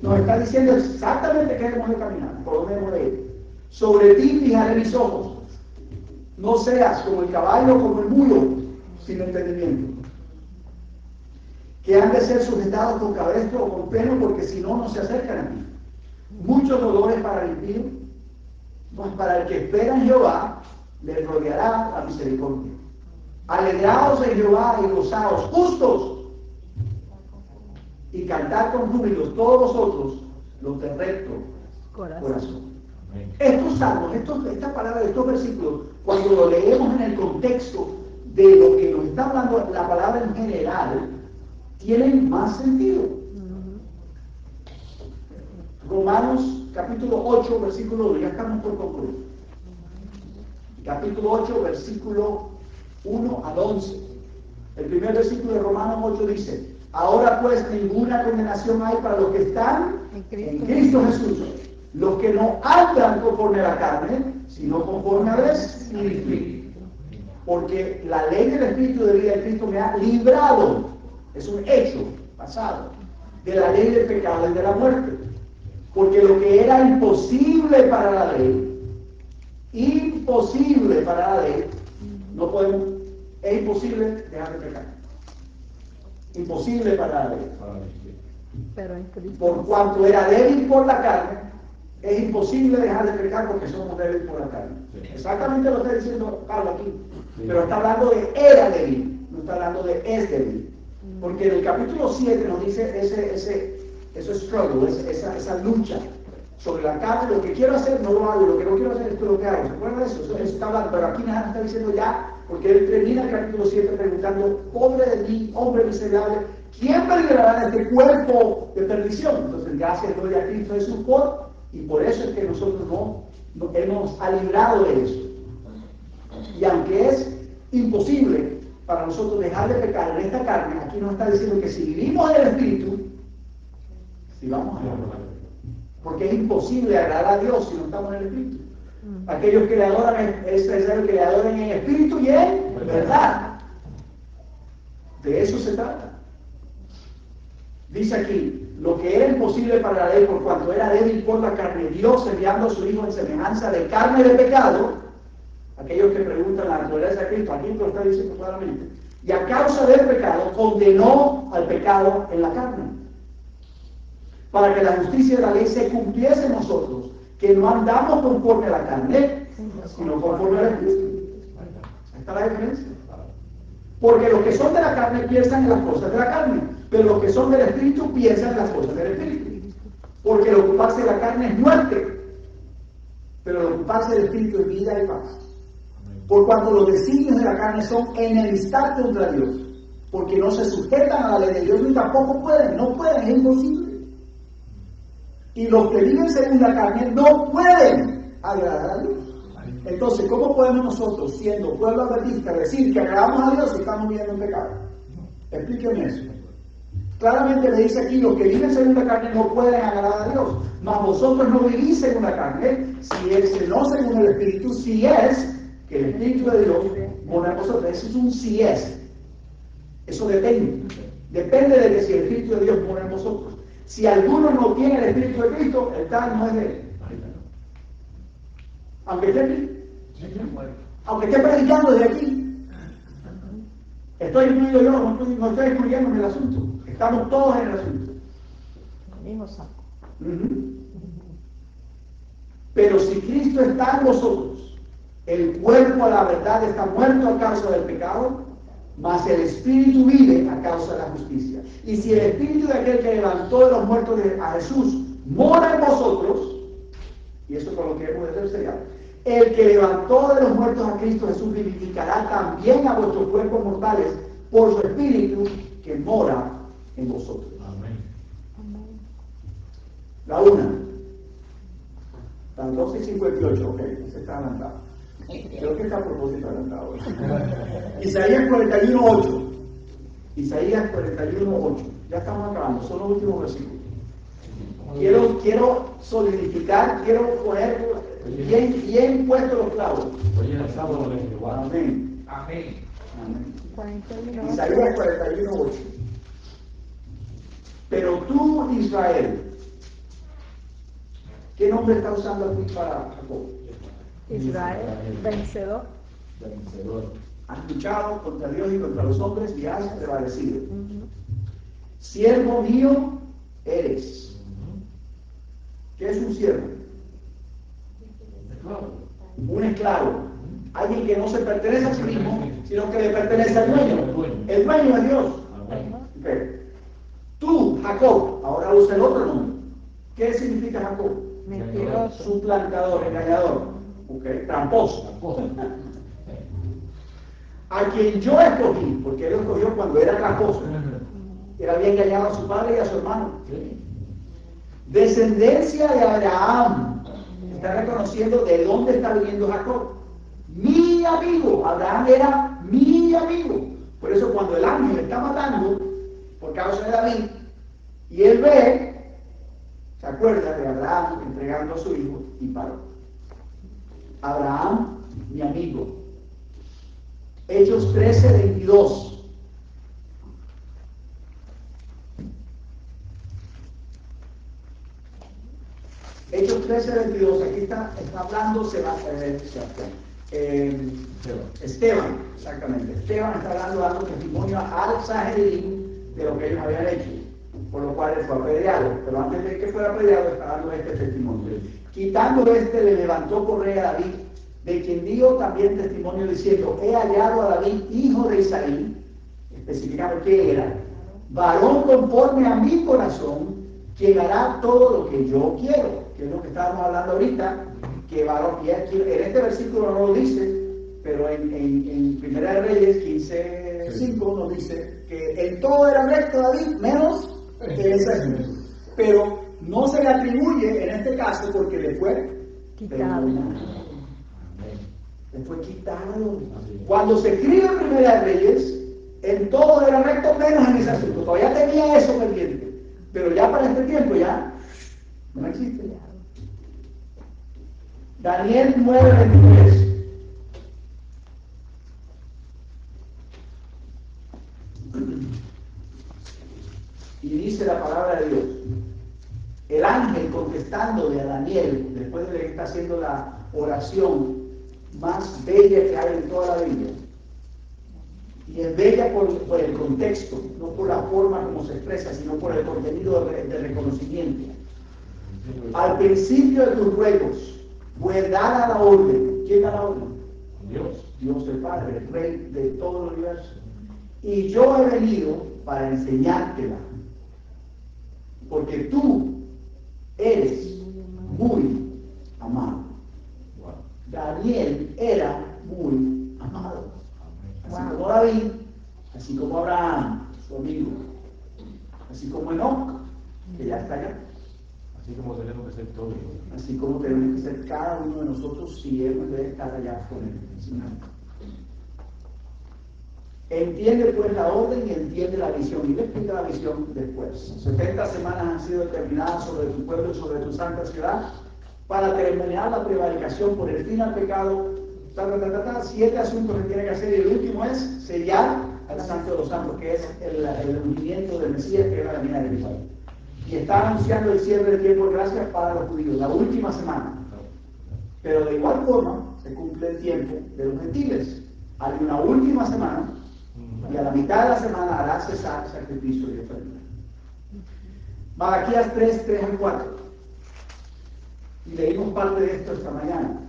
Nos está diciendo exactamente qué debemos de caminar, por dónde debemos de ir. Sobre ti fijaré mis ojos. No seas como el caballo o como el mulo, sin entendimiento, que han de ser sujetados con cabestro o con pelo, porque si no, no se acercan a ti. Muchos dolores para el impío, mas para el que espera en Jehová, le rodeará la misericordia. Alegraos en Jehová y gozaos, justos, y cantad con júbilo todos vosotros, los de recto corazón. Estos salmos, esta palabra de estos versículos, cuando lo leemos en el contexto de lo que nos está hablando la palabra en general, tienen más sentido. Romanos capítulo 8, versículo 2, ya estamos por concluir. Capítulo 8, versículo 1 al 11. El primer versículo de Romanos 8 dice, ahora pues ninguna condenación hay para los que están en Cristo Jesús, los que no andan conforme a la carne, sino conforme al Espíritu. Porque la ley del Espíritu de vida de Cristo me ha librado, es un hecho pasado, de la ley del pecado y de la muerte. Porque lo que era imposible para la ley, no podemos, es imposible dejar de pecar. Imposible para la ley. Pero en Cristo. Por cuanto era débil por la carne, es imposible dejar de pecar porque somos débiles por la carne. Sí. Exactamente lo está diciendo Pablo aquí. Sí. Pero está hablando de era débil, no está hablando de es débil. Porque en el capítulo 7 nos dice ese struggle, esa lucha sobre la carne. Lo que quiero hacer no lo hago, lo que no quiero hacer esto es lo que hago. ¿Se acuerdan de eso? Eso está hablando, pero aquí nada está diciendo ya, porque él termina el capítulo 7 preguntando, pobre de mí, hombre miserable, ¿quién me librará de este cuerpo de perdición? Entonces, gracias doy a Cristo Jesús y por eso es que nosotros Él nos ha librado de eso. Y aunque es imposible para nosotros dejar de pecar en esta carne, aquí nos está diciendo que si vivimos en el Espíritu, si vamos a agradar, porque es imposible agradar a Dios si no estamos en el Espíritu. Aquellos que le adoran es necesario que le adoren en espíritu y en verdad. De eso se trata. Dice aquí, lo que era imposible para la ley por cuanto era débil por la carne, Dios enviando a su Hijo en semejanza de carne de pecado, aquellos que preguntan la naturaleza de Cristo, aquí lo está diciendo claramente, y a causa del pecado condenó al pecado en la carne, para que la justicia de la ley se cumpliese en nosotros, que no andamos conforme a la carne, sino conforme al Espíritu. Ahí está la diferencia. Porque los que son de la carne piensan en las cosas de la carne, pero los que son del Espíritu piensan en las cosas del Espíritu. Porque el ocuparse de la carne es muerte, pero el ocuparse del Espíritu es vida y paz. Por cuanto los designios de la carne son enemistad contra Dios, porque no se sujetan a la ley de Dios ni tampoco pueden, no pueden, es imposible. Y los que viven según la carne no pueden agradar a Dios. Entonces, ¿cómo podemos nosotros, siendo pueblo adventista, decir que agradamos a Dios si estamos viviendo en pecado? Explíquenme eso. Claramente le dice aquí, los que viven según la carne no pueden agradar a Dios, mas vosotros no vivís según la carne, no según el Espíritu, si es que el Espíritu de Dios mora en vosotros. Eso es un si es. Eso depende. Depende de que si el Espíritu de Dios mora en vosotros. Si alguno no tiene el Espíritu de Cristo, el tal no es de él. Aunque esté predicando desde aquí, estoy incluido yo, no estoy excluyendo en el asunto. Estamos todos en el asunto. El mismo saco. Pero si Cristo está en vosotros, el cuerpo a la verdad está muerto a causa del pecado, mas el Espíritu vive a causa de la justicia. Y si el Espíritu de aquel que levantó de los muertos a Jesús mora en vosotros, y eso con lo que hemos de hacer sería, el que levantó de los muertos a Cristo Jesús vivificará también a vuestros cuerpos mortales por su Espíritu que mora en vosotros. Amén. La una. Las 12:58, ok, se está adelantado. Creo que está a propósito adelantado. Isaías 41:8. Isaías 41:8. Ya estamos acabando, son los últimos versículos. Quiero solidificar, quiero poner bien puestos los clavos. Amén. Amén. Amén. Isaías 41:8. Pero tú, Israel, ¿qué nombre está usando aquí para Jacob? Israel, vencedor. Has luchado contra Dios y contra los hombres y has prevalecido. Siervo mío eres. ¿Qué es un siervo? Un esclavo. Alguien que no se pertenece a sí mismo, sino que le pertenece al dueño. El dueño es Dios. Okay. Tú, Jacob, ahora usa el otro nombre. ¿Qué significa Jacob? Mentiroso. Suplantador, engañador. Okay. Tramposo. A quien yo escogí, porque él lo escogió cuando era tramposo. Él había engañado a su padre y a su hermano. Descendencia de Abraham. Está reconociendo de dónde está viniendo Jacob. Mi amigo. Abraham era mi amigo. Por eso cuando el ángel está matando por causa de David, y él ve, se acuerda de Abraham entregando a su hijo y paró. Abraham, mi amigo. Hechos 13:22. Hechos 13:22, aquí está hablando Esteban, exactamente. Esteban está dando testimonio al Sanedrín de lo que ellos habían hecho, por lo cual él fue apedreado. Pero antes de que fuera apedreado, está dando este testimonio. Quitando le levantó por rey a David, de quien dio también testimonio diciendo: he hallado a David, hijo de Isaí, especificando qué era, varón conforme a mi corazón, quien hará todo lo que yo quiero, que es lo que estábamos hablando ahorita, que varón, en este versículo no lo dice, pero en Primera de Reyes 15:5 nos dice que en todo era recto David, menos que ese. Pero no se le atribuye en este caso porque le fue Quitado. Le fue quitado. Cuando se escribe Primera de Reyes, en todo era recto menos en ese asunto. Todavía tenía eso pendiente. Pero ya para este tiempo ya no existe. Daniel 9:23. Y dice la palabra de Dios. El ángel contestándole a Daniel, después de que está haciendo la oración más bella que hay en toda la Biblia, Y es bella por el contexto, no por la forma como se expresa, sino por el contenido de reconocimiento. Al principio de tus ruegos fue dada la orden. ¿Quién da la orden? Dios. Dios el Padre, el Rey de todo el universo. Y yo he venido para enseñártela, porque tú eres muy amado. Daniel era muy amado. Así como David, así como Abraham, su amigo, así como Enoch, que ya está allá. Así como tenemos que ser todos. Así como tenemos que ser cada uno de nosotros si hemos de estar allá con él. Entiende pues la orden y entiende la visión. Y le explica la visión después. 70 semanas han sido determinadas sobre tu pueblo y sobre tu santa ciudad para terminar la prevaricación por el fin al pecado. 7 asuntos que tiene que hacer, y el último es sellar al Santo de los Santos, que es el ungimiento del Mesías, que es la venida de Cristo. Y está anunciando el cierre del tiempo de gracia para los judíos, la última semana. Pero de igual forma se cumple el tiempo de los gentiles. Hay una última semana y a la mitad de la semana hará cesar sacrificio y ofrenda. Malaquías 3, 3 al 4. Y leímos parte de esto esta mañana.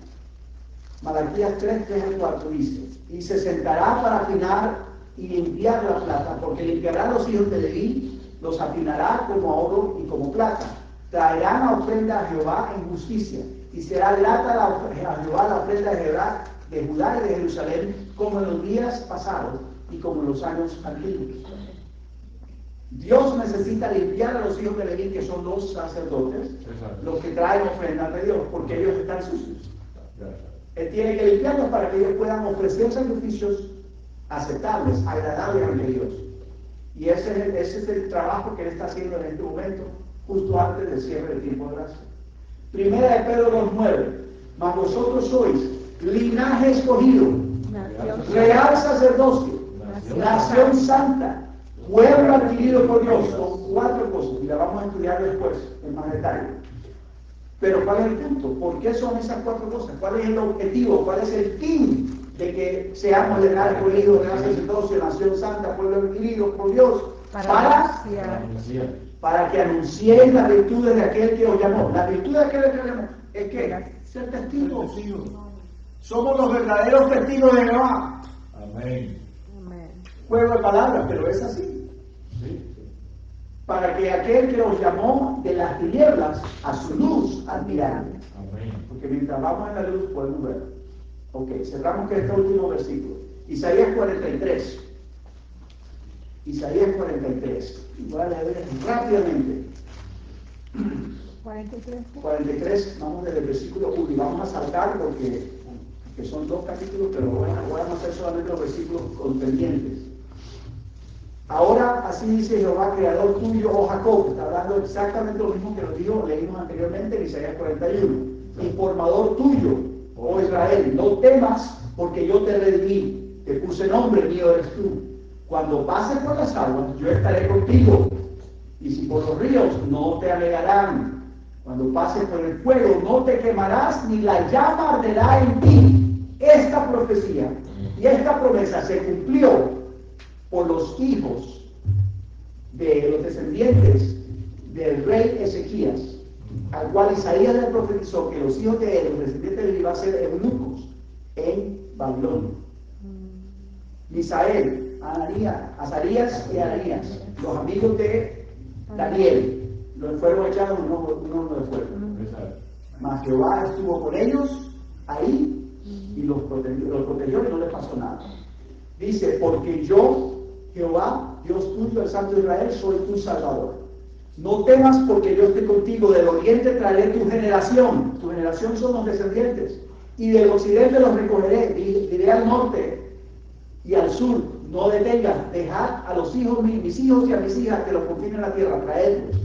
Malaquías 3, 3 al 4 dice: y se sentará para afinar y limpiar la plata, porque limpiará los hijos de Leví, los afinará como oro y como plata. Traerán a ofrenda a Jehová en justicia, y será grata a Jehová la ofrenda de Judá y de Jerusalén, como en los días pasados y como en los años antiguos. Dios necesita limpiar a los hijos de Leví, que son los sacerdotes, los que traen ofrendas de Dios, porque ellos están sucios. Él tiene que limpiarlos para que ellos puedan ofrecer sacrificios aceptables, agradables ante Dios. Y ese es el trabajo que él está haciendo en este momento, justo antes del cierre del tiempo de gracia. Primera de Pedro 2:9. Mas vosotros sois linaje escogido, real sacerdocio, nación santa, pueblo adquirido por Dios. Son 4 cosas y las vamos a estudiar después en más detalle. Pero ¿cuál es el punto? ¿Por qué son esas 4 cosas? ¿Cuál es el objetivo? ¿Cuál es el fin de que seamos linaje escogido, real sacerdocio, nación santa, pueblo adquirido por Dios? Para que anunciéis las virtudes de aquel que os llamó. La virtud de aquel que os llamó es que ser testigos. Somos los verdaderos testigos de Jehová. Amén. Juego de palabras, pero es así. Sí. Para que aquel que os llamó de las tinieblas a su luz admirable. Amén. Porque mientras vamos en la luz podemos ver. Ok, cerramos con este último versículo. Isaías 43. Isaías 43. Voy a leer rápidamente. 43, vamos desde el versículo 1 y vamos a saltar porque son 2 capítulos, pero bueno, vamos a hacer solamente los versículos contendientes. Ahora así dice Jehová, creador tuyo, oh Jacob. Está hablando exactamente lo mismo que lo dijo, leímos anteriormente en Isaías 41. Y formador tuyo, oh Israel, no temas, porque yo te redimí, te puse nombre, mío eres tú. Cuando pases por las aguas, yo estaré contigo, y si por los ríos, no te anegarán. Cuando pases por el fuego, no te quemarás, ni la llama arderá en ti. Esta profecía y esta promesa se cumplió por los hijos de los descendientes del rey Ezequías, al cual Isaías le profetizó que los hijos de él, los descendientes de él, iban a ser eunucos en Babilonia. Misael, Azarías y Ananías, los amigos de Daniel, los fueron echados en un horno de fuego. Mas Jehová estuvo con ellos ahí y los protegió y no les pasó nada. Dice, porque yo, Jehová, Dios tuyo, el Santo de Israel, soy tu Salvador. No temas, porque yo estoy contigo. Del oriente traeré tu generación. Tu generación son los descendientes. Y del occidente los recogeré. Diré al norte y al sur, no detengas, dejad a los hijos, mis hijos y a mis hijas que los confinen en la tierra, traedlos.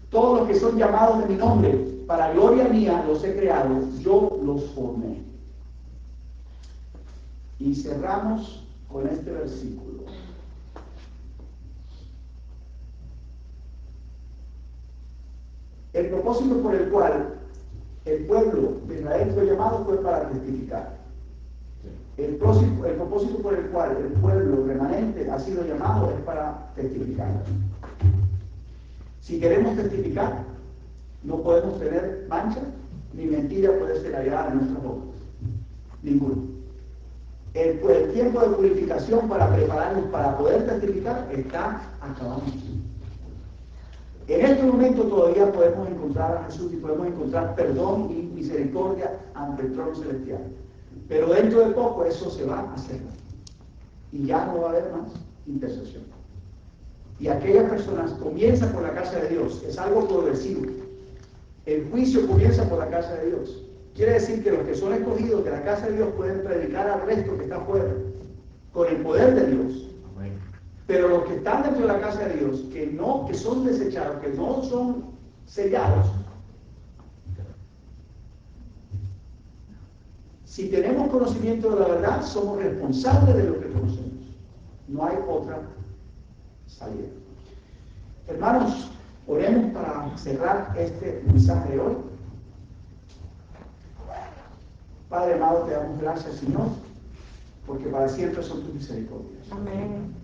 Todos los que son llamados de mi nombre, para gloria mía los he creado, yo los formé. Y cerramos con este versículo. El propósito por el cual el pueblo de Israel fue llamado fue para testificar. El propósito por el cual el pueblo remanente ha sido llamado es para testificar. Si queremos testificar, no podemos tener mancha, ni mentira puede ser hallada en nuestras bocas. Ninguno. El tiempo de purificación para prepararnos para poder testificar está acabado. En este momento todavía podemos encontrar a Jesús y podemos encontrar perdón y misericordia ante el trono celestial. Pero dentro de poco eso se va a hacer. Y ya no va a haber más intercesión. Y aquellas personas comienzan por la casa de Dios. Es algo progresivo. El juicio comienza por la casa de Dios. Quiere decir que los que son escogidos de la casa de Dios pueden predicar al resto que está afuera con el poder de Dios. Amén. Pero los que están dentro de la casa de Dios, que son desechados, que no son sellados, si tenemos conocimiento de la verdad, somos responsables de lo que conocemos. No hay otra salida. Hermanos, oremos para cerrar este mensaje de hoy. Padre amado, te damos gracias, Señor, porque para siempre son tus misericordias. Amén.